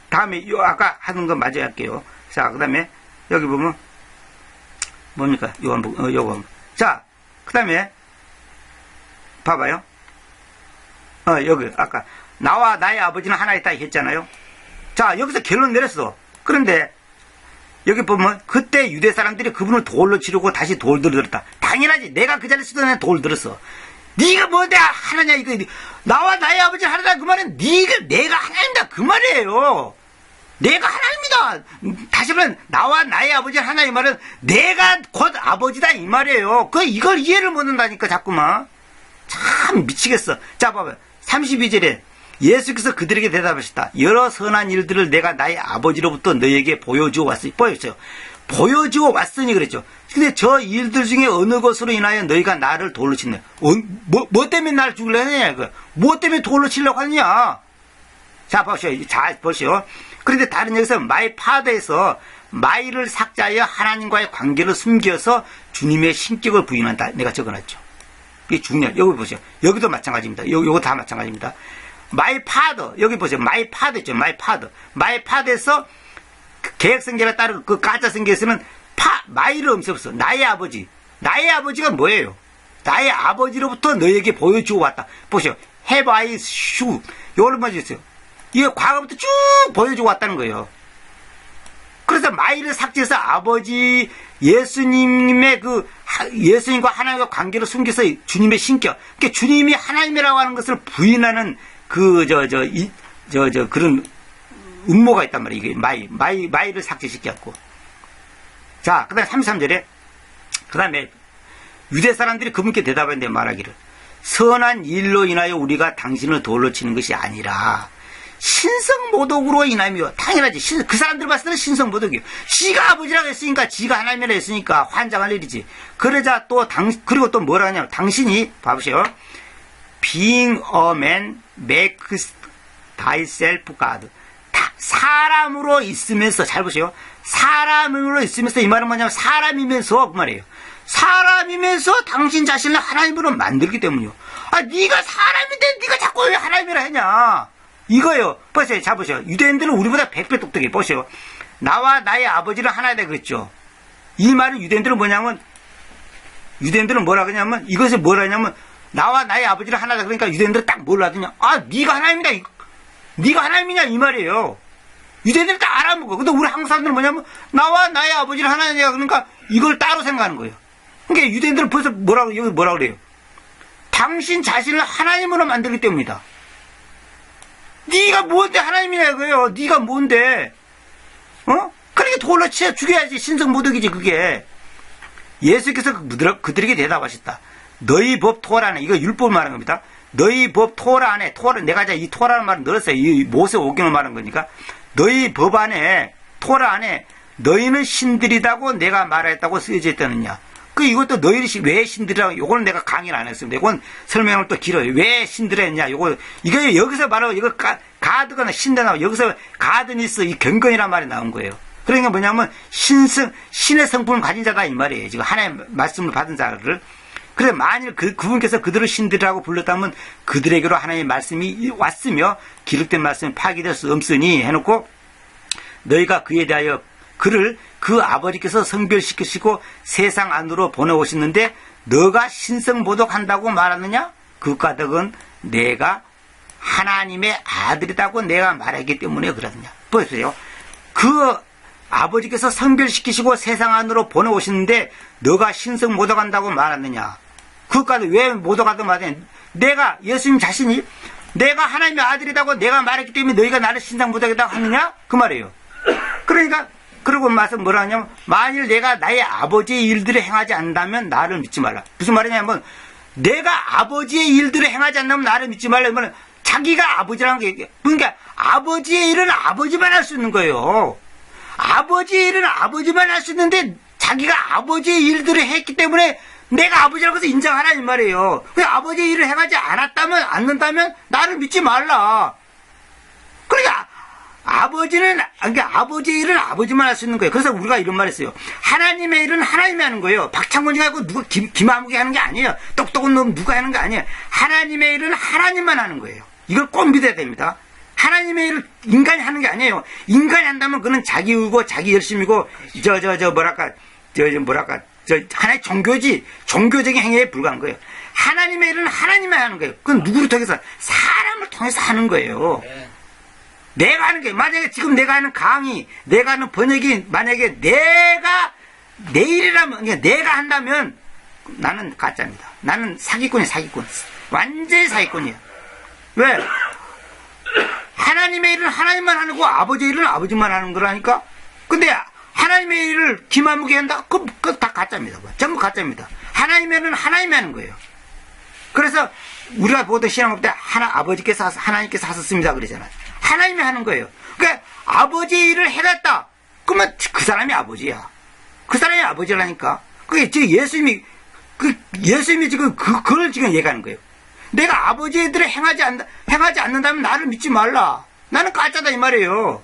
다음에 아까 하는 거 마저 할게요. 자, 그 다음에 여기 보면 뭡니까? 요거. 자, 그 다음에 봐봐요. 여기 아까 나와 나의 아버지는 하나 있다 했잖아요. 자, 여기서 결론 내렸어. 그런데 여기 보면 그때 유대 사람들이 그분을 돌로 치르고 다시 돌 들었다. 당연하지. 내가 그 자리에 쓰던 애 돌 들었어. 네가 뭐냐 하나냐 이거. 나와 나의 아버지는 하나다 그 말은 내가 하나입니다 그 말이에요. 내가 하나입니다. 다시 말하면 나와 나의 아버지는 하나 이 말은 내가 곧 아버지다 이 말이에요. 이걸 이해를 못한다니까 자꾸만. 참 미치겠어. 자 봐봐요. 32절에 예수께서 그들에게 대답하셨다. 여러 선한 일들을 내가 나의 아버지로부터 너에게 보여주어 왔으니. 보여주어 왔으니 그랬죠. 근데 저 일들 중에 어느 것으로 인하여 너희가 나를 돌로 치냐. 뭐 때문에 나를 죽이려느냐. 뭐 때문에 돌로 치려고 하느냐. 자 보시오. 자 보시오. 그런데 다른 여기서 마이 파더에서 마이를 삭제하여 하나님과의 관계를 숨겨서 주님의 신격을 부인한다. 내가 적어놨죠. 이게 중요해요. 여기 보세요. 여기도 마찬가지입니다. 요거 다 마찬가지입니다. 마이 파더, 여기 보세요. 마이 파더 있죠. 마이 파더. 마이 파더에서 계획성경에 따른 그 가짜 성경에서는 마이를 없어. 나의 아버지. 나의 아버지가 뭐예요? 나의 아버지로부터 너에게 보여주어 왔다. 보세요. Have I shown. 요걸 먼저 주세요. 이게 과거부터 쭉 보여주고 왔다는 거예요. 그래서 마이를 삭제해서 아버지 예수님의 예수님과 하나님과 관계를 숨겨서 주님의 신격, 그러니까 주님이 하나님이라고 하는 것을 부인하는 그런 음모가 있단 말이에요. 이게 마이를 삭제시켰고. 자, 그 다음에 33절에, 그 다음에 유대 사람들이 그분께 대답하는데 말하기를, 선한 일로 인하여 우리가 당신을 돌로 치는 것이 아니라 신성모독으로 인하여. 당연하지. 그 사람들 봤을 때는 신성모독이요. 지가 아버지라고 했으니까, 지가 하나님이라고 했으니까 환장할 일이지. 그러자 또 그리고 또 뭐라 하냐면, 당신이 봐보세요. Being a man makes thyself God. 사람으로 있으면서, 잘 보세요. 사람으로 있으면서, 이 말은 뭐냐면 사람이면서 그 말이에요. 사람이면서 당신 자신을 하나님으로 만들기 때문이요. 아, 네가 사람인데 네가 자꾸 왜 하나님이라 했냐? 이거요. 보세요. 자, 보세요. 유대인들은 우리보다 100배 똑똑해. 보세요. 나와 나의 아버지를 하나이다 그랬죠. 이 말은 유대인들은 뭐냐면, 유대인들은 뭐라 그러냐면, 이것을 뭐라 하냐면, 나와 나의 아버지를 하나다. 그러니까 유대인들은 딱 뭘 하더냐. 아, 네가 하나님이다. 네가 하나님이냐 이 말이에요. 유대인들은 딱 알아먹어. 근데 우리 한국 사람들은 뭐냐면, 나와 나의 아버지를 하나님이냐. 그러니까 이걸 따로 생각하는 거예요. 그러니까 유대인들은 벌써 여기 뭐라 그래요? 당신 자신을 하나님으로 만들기 때문이다. 네가 뭔데 하나님이냐 이거예요. 네가 뭔데? 그러니까 돌로 치어 죽여야지. 신성모독이지 그게. 예수께서 그들에게 대답하셨다. 너희 법 토라 안에, 이거 율법을 말하는 겁니다. 너희 법 토라 안에, 내가 이 토라는 말을 넣었어요. 이 모세 오경을 말하는 거니까. 너희 법 안에, 토라 안에 너희는 신들이다고 내가 말했다고 쓰여져 있다느냐. 이것도 너희를 왜 신들이라고, 요거는 내가 강의를 안 했습니다. 이건 설명을 또 길어요. 왜 신들했냐, 이거 여기서 말하고, 이거 가드거나 신대나, 여기서 가드니스, 이 경건이란 말이 나온 거예요. 그러니까 뭐냐면, 신의 성품을 가진 자다, 이 말이에요. 지금 하나의 말씀을 받은 자를. 그래, 만일 그분께서 그들을 신들이라고 불렀다면, 그들에게로 하나님의 말씀이 왔으며, 기록된 말씀이 파기될 수 없으니, 해놓고, 너희가 그에 대하여 그를 그 아버지께서 성별시키시고 세상 안으로 보내오셨는데 너가 신성모독한다고 말하느냐? 그 까닭은 내가 하나님의 아들이라고 내가 말하기 때문에 그러느냐. 보세요. 그 아버지께서 성별시키시고 세상 안으로 보내오셨는데 너가 신성모독한다고 말하느냐? 그 까닭 왜 모독하다고 말하느냐? 내가 예수님 자신이 내가 하나님의 아들이라고 내가 말했기 때문에 너희가 나를 신성모독이라고 하느냐? 그 말이에요. 그러니까 그리고 말씀 뭐라 하냐면, 만일 내가 나의 아버지의 일들을 행하지 않는다면 나를 믿지 말라. 무슨 말이냐면, 내가 아버지의 일들을 행하지 않는다면 나를 믿지 말라. 이거는 자기가 아버지라는 게, 그러니까 아버지의 일은 아버지만 할 수 있는 거예요. 아버지의 일은 아버지만 할 수 있는데 자기가 아버지의 일들을 했기 때문에 내가 아버지라고 해서 인정하라 이 말이에요. 아버지의 일을 행하지 않는다면 나를 믿지 말라. 그러니까 그러니까 아버지의 일은 아버지만 할 수 있는 거예요. 그래서 우리가 이런 말 했어요. 하나님의 일은 하나님이 하는 거예요. 박창건이가 하고 누가 김아무개 하는 게 아니에요. 똑똑한 놈 누가 하는 게 아니에요. 하나님의 일은 하나님만 하는 거예요. 이걸 꼭 믿어야 됩니다. 하나님의 일을 인간이 하는 게 아니에요. 인간이 한다면 그는 자기 의고 자기 열심이고 하나의 종교적인 행위에 불과한 거예요. 하나님의 일은 하나님만 하는 거예요. 그건 누구를 통해서? 사람을 통해서 하는 거예요. 내가 하는 게, 만약에 지금 내가 하는 강의, 내가 하는 번역이, 만약에 내가 내 일이라면, 그러니까 내가 한다면, 나는 가짜입니다. 나는 사기꾼이야, 사기꾼. 완전히 사기꾼이야. 왜? 하나님의 일은 하나님만 하는 거, 아버지의 일은 아버지만 하는 거라니까? 근데, 하나님의 일을 김아무개 한다? 그거 다 가짜입니다. 전부 가짜입니다. 하나님의 일은 하나님이 하는 거예요. 그래서, 우리가 보던 신앙업 때, 하나님께서 하셨습니다. 그러잖아요. 하나님이 하는 거예요. 그러니까 아버지의 일을 해갔다. 그러면 그 사람이 아버지야. 그 사람이 아버지라니까. 그게 지금 예수님이 지금 그걸 지금 얘기하는 거예요. 내가 아버지의 일을 행하지 않는다면 나를 믿지 말라. 나는 가짜다 이 말이에요.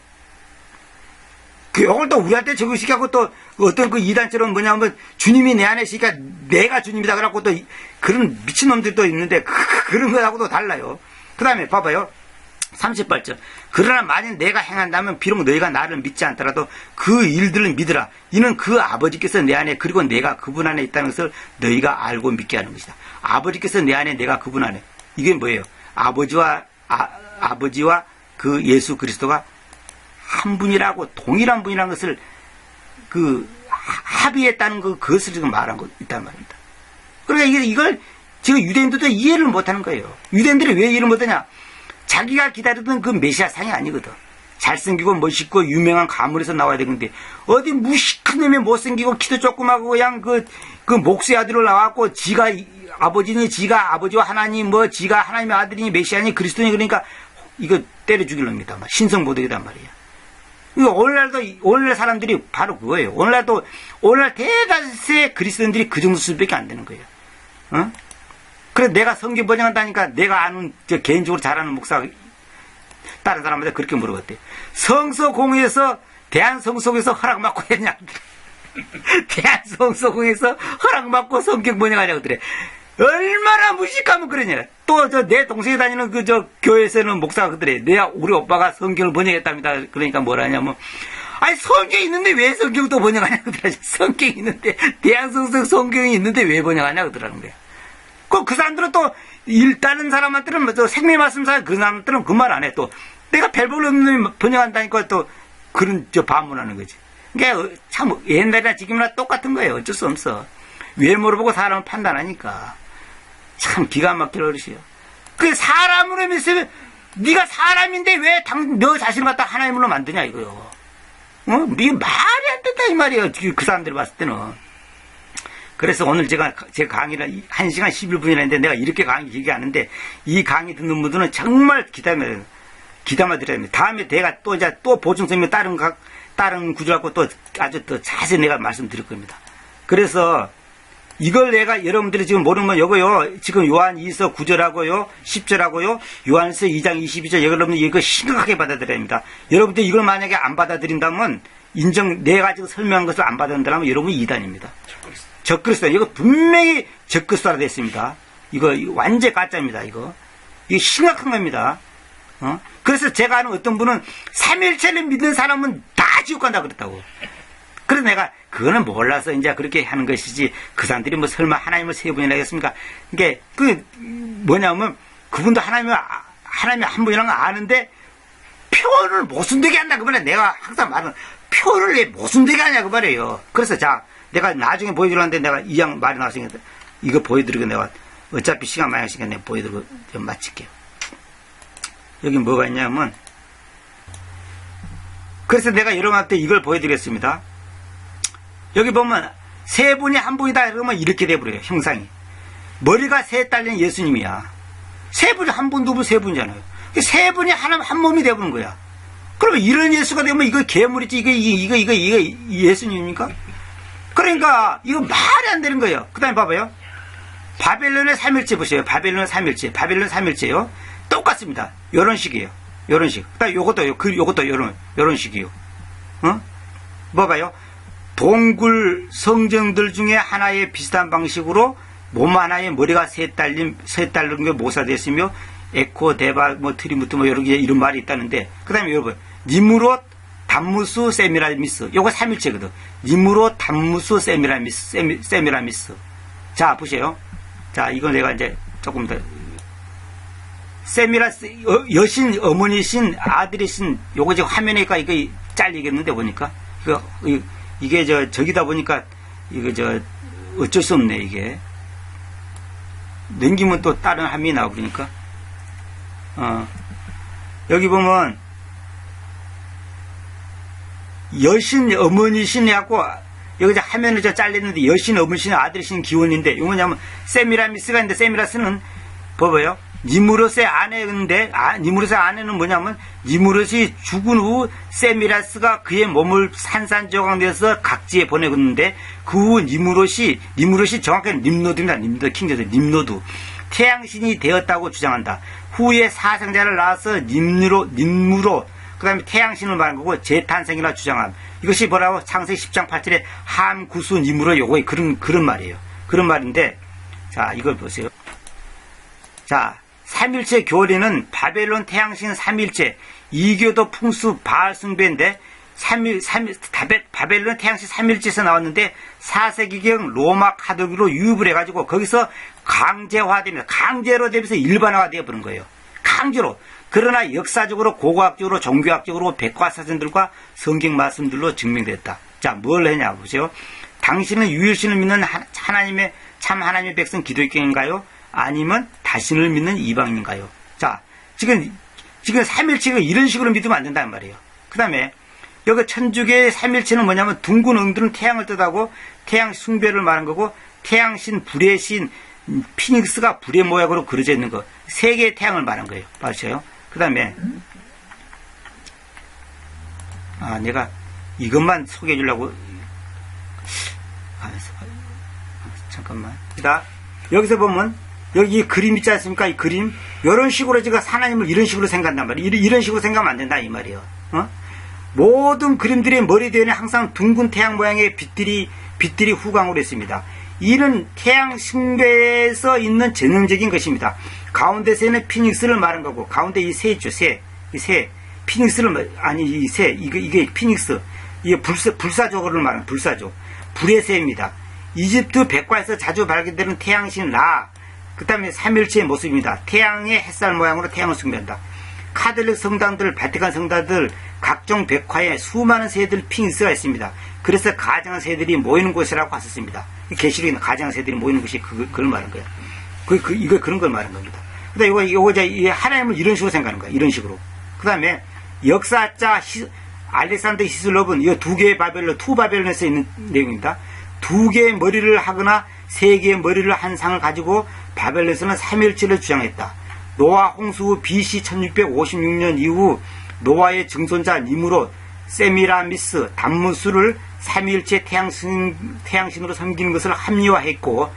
이걸 또 우리한테 적용시키고 또 어떤 그 이단처럼 뭐냐면 주님이 내 안에 있으니까 내가 주님이다 그래갖고 또 그런 미친놈들도 있는데 그런 거하고도 달라요. 그 다음에 봐봐요. 38절. 그러나 만일 내가 행한다면 비록 너희가 나를 믿지 않더라도 그 일들을 믿으라. 이는 그 아버지께서 내 안에 그리고 내가 그분 안에 있다는 것을 너희가 알고 믿게 하는 것이다. 아버지께서 내 안에 내가 그분 안에. 이게 뭐예요? 아버지와 그 예수 그리스도가 한 분이라고 동일한 분이라는 것을 합의했다는 그것을 지금 말한 거 있단 말입니다. 그러니까 이걸 지금 유대인들도 이해를 못하는 거예요. 유대인들이 왜 이해를 못하냐? 자기가 기다리던 그 메시아상이 아니거든. 잘생기고 멋있고 유명한 가문에서 나와야 되는데 어디 무식한 놈이 못생기고 키도 조그마고 그냥 그 목수의 아들로 나왔고 지가 아버지와 하나님 지가 하나님의 아들이니 메시아니 그리스도니 그러니까 이거 때려 죽일 놈이다. 신성모독이단 말이에요. 오늘날 사람들이 바로 그거예요. 오늘날 대다수의 그리스도인들이 그 정도 수준밖에 안 되는 거예요. 어? 그래 내가 성경 번역한다니까 내가 아는 개인적으로 잘 아는 목사 다른 사람한테 그렇게 물어봤대. 성서공회에서 대한성서공회에서 허락받고 했냐? 대한성서공회에서 허락받고 성경 번역하냐고 그래. 얼마나 무식하면 그러냐. 또 내 동생이 다니는 교회에서는 목사가 그러더래. 우리 오빠가 성경을 번역했답니다. 그러니까 뭐라 하냐면 아니 성경이 있는데 왜 성경 또 번역하냐고 그러더라. 성경이 있는데 대한성서 성경이 있는데 왜 번역하냐고 그러는 거야. 그 사람들은 또 다른 사람한테는 생명 말씀사 그 사람들은 그 말 안 해. 또 내가 별볼 없는 놈이 번역한다니까 또 그런 반문하는 거지. 그러니까 참 옛날이나 지금이나 똑같은 거예요. 어쩔 수 없어. 외모를 보고 사람을 판단하니까 참 기가 막힐 어르시요. 그 사람으로 믿으면 네가 사람인데 왜 너 자신을 갖다 하나님으로 만드냐 이거요. 이게 말이 안 된다 이 말이에요. 그 사람들이 봤을 때는. 그래서 오늘 제 강의를 1시간 11분이나 했는데 내가 이렇게 강의 얘기하는데 이 강의 듣는 분들은 정말 기담아 드려야 됩니다. 다음에 내가 또 보충성명 다른 구조 갖고 또 아주 더 자세히 내가 말씀드릴 겁니다. 그래서 이걸 내가 여러분들이 지금 모르면 요거요. 지금 요한 2서 9절하고요. 10절하고요. 요한서 2장 22절 여러분들 이거 심각하게 받아들여야 합니다. 여러분들 이걸 만약에 안 받아들인다면 내가 지금 설명한 것을 안 받아들인다면 여러분이 이단입니다. 적그리스도. 이거 분명히 적그리스도라 됐습니다. 이거 완전 가짜입니다. 이거 심각한 겁니다. 그래서 제가 아는 어떤 분은 삼일체를 믿는 사람은 다 지옥 간다 그랬다고. 그래서 내가 그거는 몰라서 이제 그렇게 하는 것이지 그 사람들이 설마 하나님을 세 분이나 하겠습니까? 이게 뭐냐면 그분도 하나님이 한 분이라는 거 아는데 표현을 모순되게 한다 그 말이야. 내가 항상 말은 표현을 왜 모순되게 하냐 그 말이에요. 그래서 내가 나중에 보여주려는데 내가 이 양 말이 나왔으니까 이거 보여드리고 내가 어차피 시간 많이 하시니까 내가 보여드리고 좀 마칠게요. 여기 뭐가 있냐면 그래서 내가 여러분한테 이걸 보여드리겠습니다. 여기 보면 세 분이 한 분이다 그러면 이렇게 돼버려요. 형상이. 머리가 세 딸린 예수님이야. 세 분이 한 분, 두 분, 세 분이잖아요. 세 분이 한 몸이 돼버린 거야. 그러면 이런 예수가 되면 이거 괴물이지 이거 예수님입니까? 그러니까 이거 말이 안 되는 거예요. 그 다음에 봐봐요. 바벨론의 3일째 보세요. 바벨론의 3일째요. 똑같습니다. 요런 식이에요. 요런 식. 그 다음에 요것도 요런 식이에요. 봐봐요. 동굴 성정들 중에 하나의 비슷한 방식으로 몸 하나에 머리가 세 달린 게 모사됐으며 에코, 데바, 트리무트 여러 개 이런 말이 있다는데 그 다음에 여러분 니무롯, 담무수, 세미라미스 요거 3일체거든. 니무롯, 담무수, 세미라미스 자 보세요. 자 이거 내가 이제 조금 더 여신, 어머니신, 아들이신 요거 지금 화면에니까 이거 잘리겠는데 보니까 이게 저기다 보니까 이거 어쩔 수 없네 이게 넘기면 또 다른 화면이 나오니까 여기 보면 여신 어머니신 해갖고 여기 화면을 잘렸는데 여신 어머니신 아들이신 기원인데 이거 뭐냐면 세미라미스가 있는데 세미라스는 봐봐요. 니무롯의 아내인데 니무롯의 아내는 뭐냐면 니무롯이 죽은 후 세미라스가 그의 몸을 산산조각내서 각지에 보내었는데 그 후 니무롯이 정확하게 님노드입니다. 님노드 킹제도 님노드 태양신이 되었다고 주장한다. 후에 사생자를 낳아서 님무로 그 다음에 태양신을 말한 거고 재탄생이라 주장함. 이것이 뭐라고 창세기 10장 8절에 함구수 님으로 요거 그런 말이에요. 그런 말인데 자 이걸 보세요. 자 3일체 교리는 바벨론 태양신 3일체 이교도 풍수 바알 숭배인데 바벨론 태양신 3일체에서 나왔는데 4세기경 로마 카톨릭으로 유입을 해가지고 거기서 강제화됩니다. 강제로 되면서 일반화가 되어버린 거예요. 강제로 그러나 역사적으로, 고고학적으로, 종교학적으로 백과사전들과 성경 말씀들로 증명됐다. 자, 뭘 했냐 보세요. 당신은 유일신을 믿는 하나님의 참 하나님의 백성 기독교인가요? 아니면 다신을 믿는 이방인가요? 자, 지금 삼일체가 이런 식으로 믿으면 안 된다는 말이에요. 그 다음에 여기 천주교의 삼일체는 뭐냐면 둥근 엉들은 태양을 뜻하고 태양 숭배를 말한 거고, 태양신, 불의 신, 피닉스가 불의 모양으로 그려져 있는 거, 세 개의 태양을 말한 거예요. 맞아요? 그 다음에 내가 이것만 소개해 주려고 잠깐만. 여기서 보면 여기 이 그림 있지 않습니까? 이 그림 이런 식으로 제가 하나님을 이런 식으로 생각한단 말이에요. 이런 식으로 생각하면 안 된다 이 말이에요. 모든 그림들의 머리 뒤에는 항상 둥근 태양 모양의 빛들이 후광으로 있습니다. 이는 태양 숭배에서 있는 전형적인 것입니다. 가운데 새는 피닉스를 말한 거고, 가운데 이 새 있죠, 새. 이 새. 피닉스를, 아니, 이 새. 이게 피닉스. 이게 불사조를 말하는, 불사조. 불의 새입니다. 이집트 백과에서 자주 발견되는 태양신 라. 그 다음에 삼일체의 모습입니다. 태양의 햇살 모양으로 태양을 숭배한다. 카톨릭 성당들, 바티칸 성당들, 각종 백화에 수많은 새들 피닉스가 있습니다. 그래서 가장한 새들이 모이는 곳이라고 하셨습니다. 계시록에 있는 가장한 새들이 모이는 곳이 그걸 말하는 거예요. 이거 그런 걸 말하는 겁니다. 근데 이거 이제 하나님을 이런 식으로 생각하는 거야. 이런 식으로. 그 다음에 역사자 알렉산더 히슬롭은 이 두 개의 바벨론, 투 바벨론에서 있는 내용입니다. 두 개의 머리를 하거나 세 개의 머리를 한 상을 가지고 바벨론에서는 삼일체를 주장했다. 노아 홍수 후 BC 1656년 이후 노아의 증손자 니무롯, 세미라미스, 담무스를 삼일체 태양신으로 섬기는 것을 합리화했고,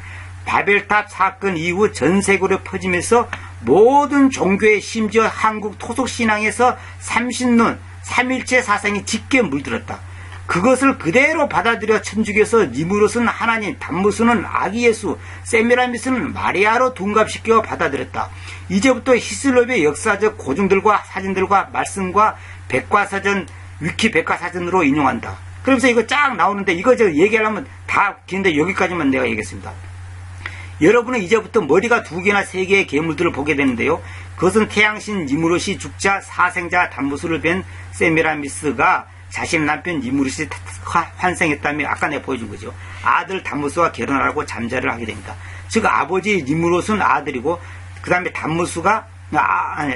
바벨탑 사건 이후 전 세계로 퍼지면서 모든 종교에 심지어 한국 토속신앙에서 삼신론, 삼일체 사상이 짙게 물들었다. 그것을 그대로 받아들여 천주교에서 니무롯은 하나님, 담무스는 아기예수, 세미라미스는 마리아로 둔갑시켜 받아들였다. 이제부터 히슬롭의 역사적 고증들과 사진들과 말씀과 백과사전, 위키 백과사전으로 인용한다. 그러면서 이거 쫙 나오는데, 이거 제가 얘기하려면 다 긴데 여기까지만 내가 얘기했습니다. 여러분은 이제부터 머리가 두 개나 세 개의 괴물들을 보게 되는데요. 그것은 태양신 니무롯이 죽자 사생자 담무스를 뵌 세미라미스가 자신의 남편 니무롯이 환생했다며 아까 내가 보여준 거죠. 아들 담무스와 결혼하라고 잠자를 하게 됩니다. 즉 아버지 니무롯은 아들이고, 그 다음에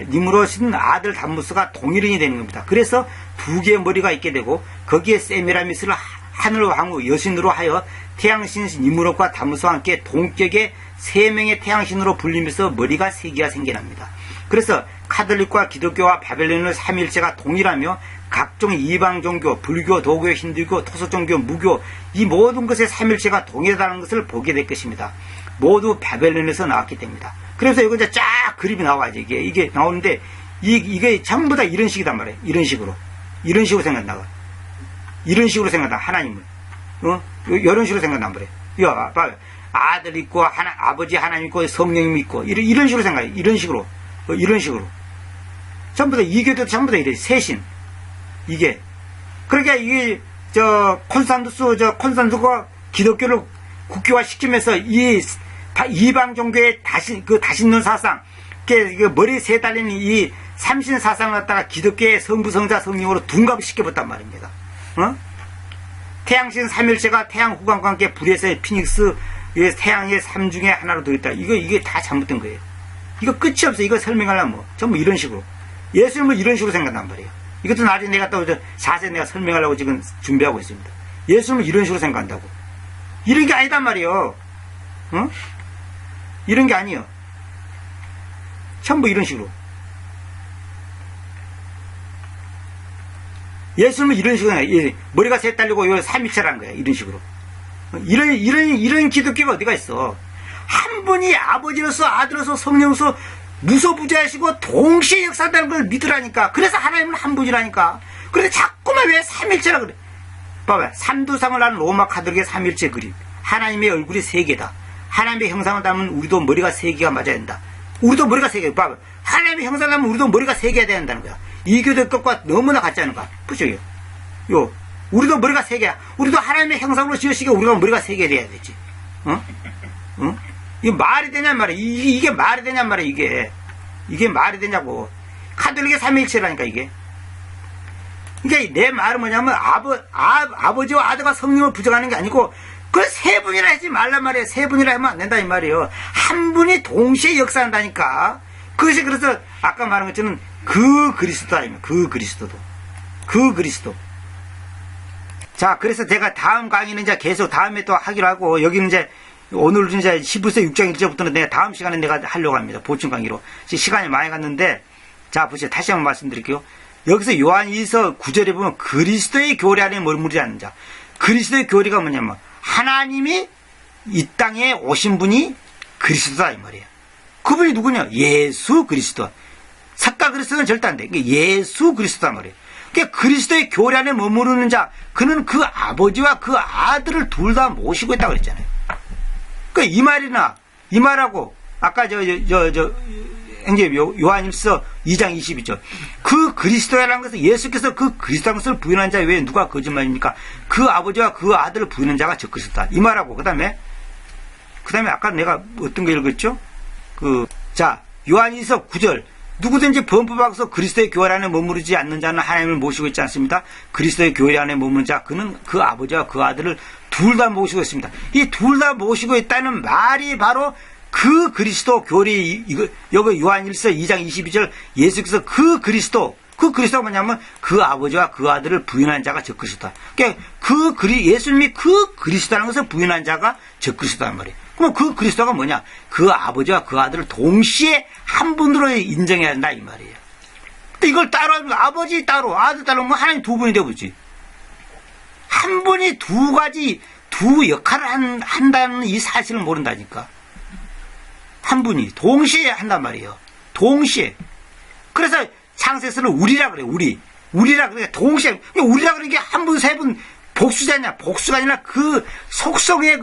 니무롯은 아들 담무스가 동일인이 되는 겁니다. 그래서 두 개의 머리가 있게 되고, 거기에 세미라미스를 하늘 왕후 여신으로 하여 태양신 니무롯과 담무스와 함께 동격의 세 명의 태양신으로 불리면서 머리가 세 개가 생겨납니다. 그래서 카톨릭과 기독교와 바벨론의 삼일체가 동일하며 각종 이방 종교, 불교, 도교, 힌두교, 토속종교, 무교, 이 모든 것의 삼일체가 동일하다는 것을 보게 될 것입니다. 모두 바벨론에서 나왔기 때문이다. 그래서 이거 이제 쫙 그림이 나와야지. 이게 나오는데, 이게 전부 다 이런 식이단 말이에요. 이런 식으로 생각나가. 이런 식으로 생각나, 하나님을. 이런 식으로 생각난 말이에요. 야, 봐. 아들 있고, 아버지 하나님 있고, 성령님 있고, 이런 식으로 생각해. 이런 식으로. 전부 다, 이교도 전부 다 이래. 세신. 이게. 그러니까 이게, 콘스탄두스가 기독교를 국교화 시키면서 이방 종교의 다신론 사상, 머리에 세 달린 이 삼신 사상을 갖다가 기독교의 성부, 성자, 성령으로 둔갑시켜봤단 말입니다. 태양신 삼일체가 태양 후광과 함께 불에서의 피닉스, 태양의 삼 중에 하나로 들어있다. 이게 다 잘못된 거예요. 이거 끝이 없어. 이거 설명하려면 전부 이런 식으로. 예수님은 이런 식으로 생각한단 말이에요. 이것도 나중에 내가 또 자세히 내가 설명하려고 지금 준비하고 있습니다. 예수님은 이런 식으로 생각한다고. 이런 게 아니단 말이에요. 이런 게 아니에요. 전부 이런 식으로. 예수님은 이런 식으로 해요. 머리가 셋 달리고 요 삼일체라는 거예요. 이런 식으로. 이런 기독교가 어디가 있어. 한 분이 아버지로서 아들로서 성령으로서 무소부재하시고 동시에 역사한다는 걸 믿으라니까. 그래서 하나님은 한 분이라니까. 그런데 자꾸만 왜 삼일체라 그래. 봐봐. 삼두상을 하는 로마 카톨릭의 삼일체 그림. 하나님의 얼굴이 세 개다. 하나님의 형상을 담은 우리도 머리가 세 개가 맞아야 된다. 우리도 머리가 세 개. 봐봐. 하나님의 형상을 담은 우리도 머리가 세 개가 돼야 된다는 거야. 이교적 것과 너무나 같지 않은가? 보죠. 우리도 머리가 세 개야. 우리도 하나님의 형상으로 지으시게 우리가 머리가 세 개 돼야 되지. 이게 말이 되냔 말이야. 이게 말이 되냔 말이야. 이게 말이 되냐고. 가톨릭의 삼위일체라니까 이게. 그러니까 내 말은 뭐냐면 아버지와 아들과 성령을 부정하는 게 아니고 그걸 세 분이라 하지 말란 말이에요. 세 분이라 하면 안 된다 이 말이에요. 한 분이 동시에 역사한다니까. 그것이 그래서 아까 말한 것처럼 그 그리스도다 아니면 그 그리스도도. 그 그리스도. 자, 그래서 제가 다음 강의는 이제 계속 다음에 또 하기로 하고, 여기는 이제 오늘 이제 10부서 6장 1절부터는 내가 다음 시간에 내가 하려고 합니다. 보충 강의로. 시간이 많이 갔는데, 자, 보세요. 다시 한번 말씀드릴게요. 여기서 요한 2서 9절에 보면 그리스도의 교리 안에 머무르지 않는 자. 그리스도의 교리가 뭐냐면 하나님이 이 땅에 오신 분이 그리스도다 이 말이에요. 그분이 누구냐? 예수 그리스도. 사과 그리스도는 절대 안 돼. 예수 그리스도다 말이에요. 그러니까 그리스도의 교리 안에 머무르는 자, 그는 그 아버지와 그 아들을 둘 다 모시고 있다고 그랬잖아요. 그러니까 이 말이나 이 말하고 아까 요한일서 2장 22절. 그 그리스도라는 것은 예수께서 그 그리스도라는 것을 부인한 자 외에 누가 거짓말입니까? 그 아버지와 그 아들을 부인한 자가 저 그리스도다. 이 말하고 그다음에 아까 내가 어떤 거 읽었죠? 자, 요한일서 9절. 누구든지 범법하고서 그리스도의 교회 안에 머무르지 않는 자는 하나님을 모시고 있지 않습니다. 그리스도의 교회 안에 머무는 자, 그는 그 아버지와 그 아들을 둘 다 모시고 있습니다. 이 둘 다 모시고 있다는 말이 바로 그 그리스도 교리, 여기 요한일서 2장 22절 예수께서 그 그리스도가 뭐냐면 그 아버지와 그 아들을 부인한 자가 저 그리스도다. 그러니까 예수님이 그 그리스도라는 것을 부인한 자가 저 그리스도란 말이에요. 그럼 그 그리스도가 뭐냐? 그 아버지와 그 아들을 동시에 한 분으로 인정해야 한다 이 말이에요. 근데 이걸 따로 하면 아버지 따로 아들 따로 하면 하나님 두 분이 되어보지. 한 분이 두 역할을 한다는 이 사실을 모른다니까. 한 분이 동시에 한단 말이에요. 동시에. 그래서 창세서는 우리라 그래요. 우리라 그래. 동시에. 우리라 그러는 게 한 분, 세 분 복수자냐? 복수가 아니라 그 속성의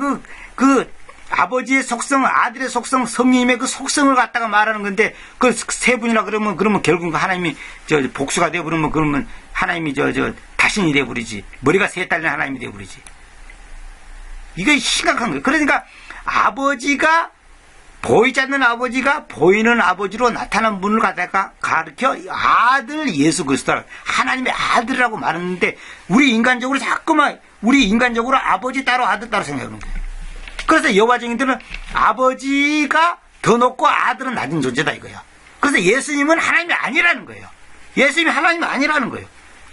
아버지의 속성, 아들의 속성, 성령님의 그 속성을 갖다가 말하는 건데, 그 세 분이라 그러면 결국 하나님이 복수가 되어버리면 그러면 하나님이 다신이 되어버리지. 머리가 세 달린 하나님이 되어버리지. 이게 심각한 거예요. 그러니까 아버지가 보이지 않는 아버지가 보이는 아버지로 나타난 분을 갖다가 가르쳐 아들 예수 그리스도 하나님의 아들이라고 말하는데 우리 인간적으로 아버지 따로 아들 따로 생각하는 거예요. 그래서 여호와증인들은 아버지가 더 높고 아들은 낮은 존재다 이거야. 그래서 예수님은 하나님이 아니라는 거예요. 예수님이 하나님이 아니라는 거예요.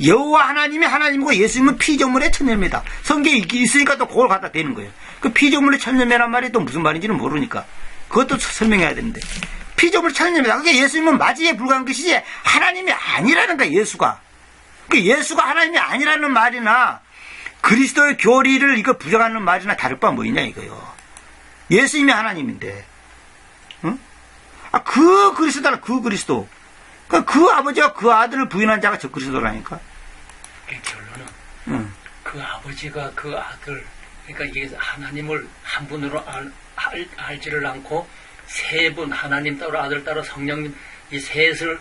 여호와 하나님이 하나님이고 예수님은 피조물의 천녀입니다. 성경에 있으니까 또 그걸 갖다 대는 거예요. 그 피조물의 천녀매란 말이 또 무슨 말인지는 모르니까 그것도 설명해야 되는데 피조물 천녀입니다. 그게 예수님은 마지에 불과한 것이지 하나님이 아니라는 거야. 예수가 하나님이 아니라는 말이나 그리스도의 교리를 이거 부정하는 말이나 다를 바 뭐있냐 이거요. 예수님이 하나님인데, 응? 그 그리스도다, 그 그리스도. 그 아버지와 그 아들을 부인한 자가 저 그리스도라니까. 결론은, 그 아버지가 그 아들, 그러니까 이게 하나님을 한 분으로 알지를 않고 세 분, 하나님 따로 아들 따로 성령님 이 셋을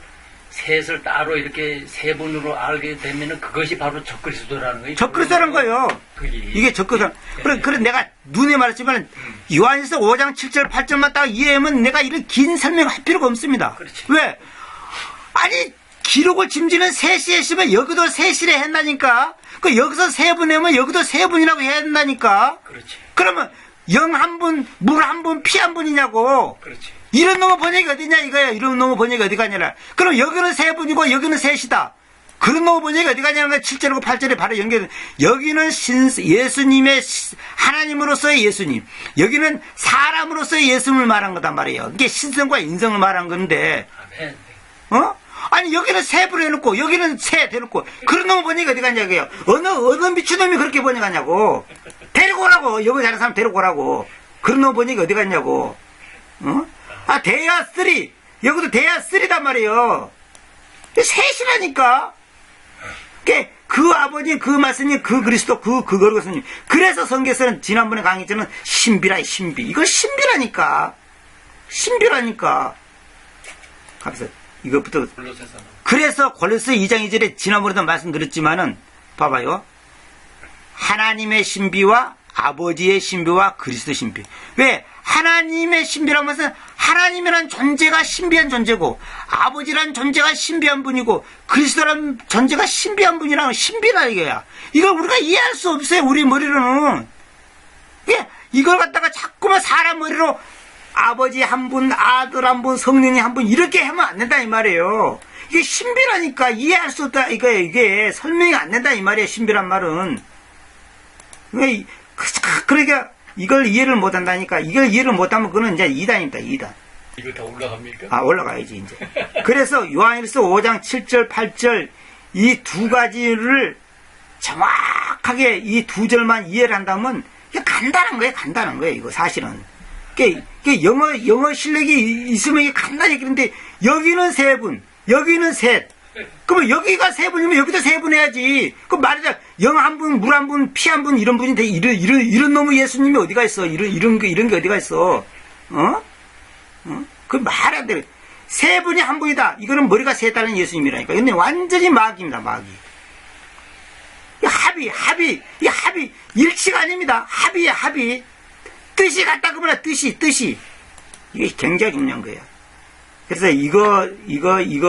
따로 이렇게 세 분으로 알게 되면은 그것이 바로 적그리스도라는 거예요. 적그리스도라는 거예요. 이게 적그리스도. 그래 내가 눈에 말했지만 요한일서 5장 7절 8절만 딱 이해하면 내가 이런 긴 설명을 할 필요가 없습니다. 그렇지. 왜? 아니 기록을 짐지는 셋이 했으면 여기도 셋이래 한다니까. 그 여기서 세 분 하면 여기도 세 분이라고 해야 한다니까. 그렇지. 그러면 영 한 분, 물 한 분, 피 한 분이냐고. 그렇지. 이런 놈의 번역이 어디냐 이거야. 이런 놈의 번역이 어디 가냐라. 그럼 여기는 세 분이고 여기는 셋이다. 그런 놈의 번역이 어디 가냐는 거야. 7절하고 8절에 바로 연결. 여기는 예수님의 하나님으로서의 예수님. 여기는 사람으로서의 예수님을 말한 거단 말이에요. 이게 신성과 인성을 말한 건데. 아멘. 아니 여기는 세 분 해놓고 여기는 세 대놓고 그런 놈의 번역이 어디 가냐고요. 어느 미친놈이 그렇게 번역하냐고. 데리고 오라고. 여기 자는 사람 데리고 오라고. 그런 놈의 번역이 어디 갔냐고. 대야 3. 여기도 대야 3단 말이에요. 셋이라니까. 그 아버지, 그 말씀님, 그 그리스도, 그 거룩하신. 그래서 성경에서는 지난번에 강의했잖아요. 신비라, 신비. 이거 신비라니까. 신비라니까. 가면서 이것부터. 그래서 골로새 2장 2절에 지난번에도 말씀드렸지만은, 봐봐요. 하나님의 신비와 아버지의 신비와 그리스도 신비. 왜? 하나님의 신비라는 것은 하나님이란 존재가 신비한 존재고 아버지란 존재가 신비한 분이고 그리스도란 존재가 신비한 분이라는 신비라 이거야. 이걸 우리가 이해할 수 없어요. 우리 머리로는. 이걸 갖다가 자꾸만 사람 머리로 아버지 한 분, 아들 한 분, 성령이 한 분 이렇게 하면 안 된다 이 말이에요. 이게 신비라니까 이해할 수 없다 이거예요. 이게 설명이 안 된다 이 말이에요. 신비란 말은. 그러니까 이걸 이해를 못 한다니까. 이걸 이해를 못하면 그거는 이제 이단입니다. 이단. 이거 다 올라갑니까? 아, 올라가야지 이제. 그래서 요한일서 5장 7절 8절 이 두 가지를 정확하게 이 두 절만 이해를 한다면 이게 간단한 거예요. 이거 사실은. 영어 실력이 있으면 이게 간단히 그런데 여기는 세 분, 여기는 셋. 그러면 여기가 세 분이면 여기도 세 분 해야지. 그럼 말하자 영 한 분, 물 한 분, 피 한 분 이런 분이 돼. 이런 놈의 예수님이 어디가 있어? 이런 게 어디가 있어? 그 말 안 돼. 세 분이 한 분이다. 이거는 머리가 세 달린 예수님이라니까. 근데 완전히 마귀입니다. 마귀. 합의. 이 합의 일치가 아닙니다. 합의야 합의. 뜻이 같다 그러나 뜻이. 이게 굉장히 중요한 거예요. 그래서 이거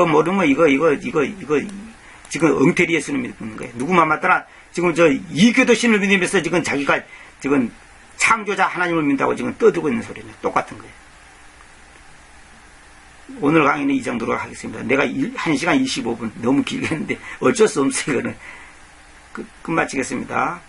모르면 이거 지금 엉터리 예수님 믿는 거예요. 누구만 맞더라. 지금 저 이교도 신을 믿으면서 지금 자기가 지금 창조자 하나님을 믿는다고 지금 떠들고 있는 소리는 똑같은 거예요. 오늘 강의는 이 정도로 하겠습니다. 내가 1시간 25분 너무 길게 했는데 어쩔 수 없어요. 이거는 끝마치겠습니다.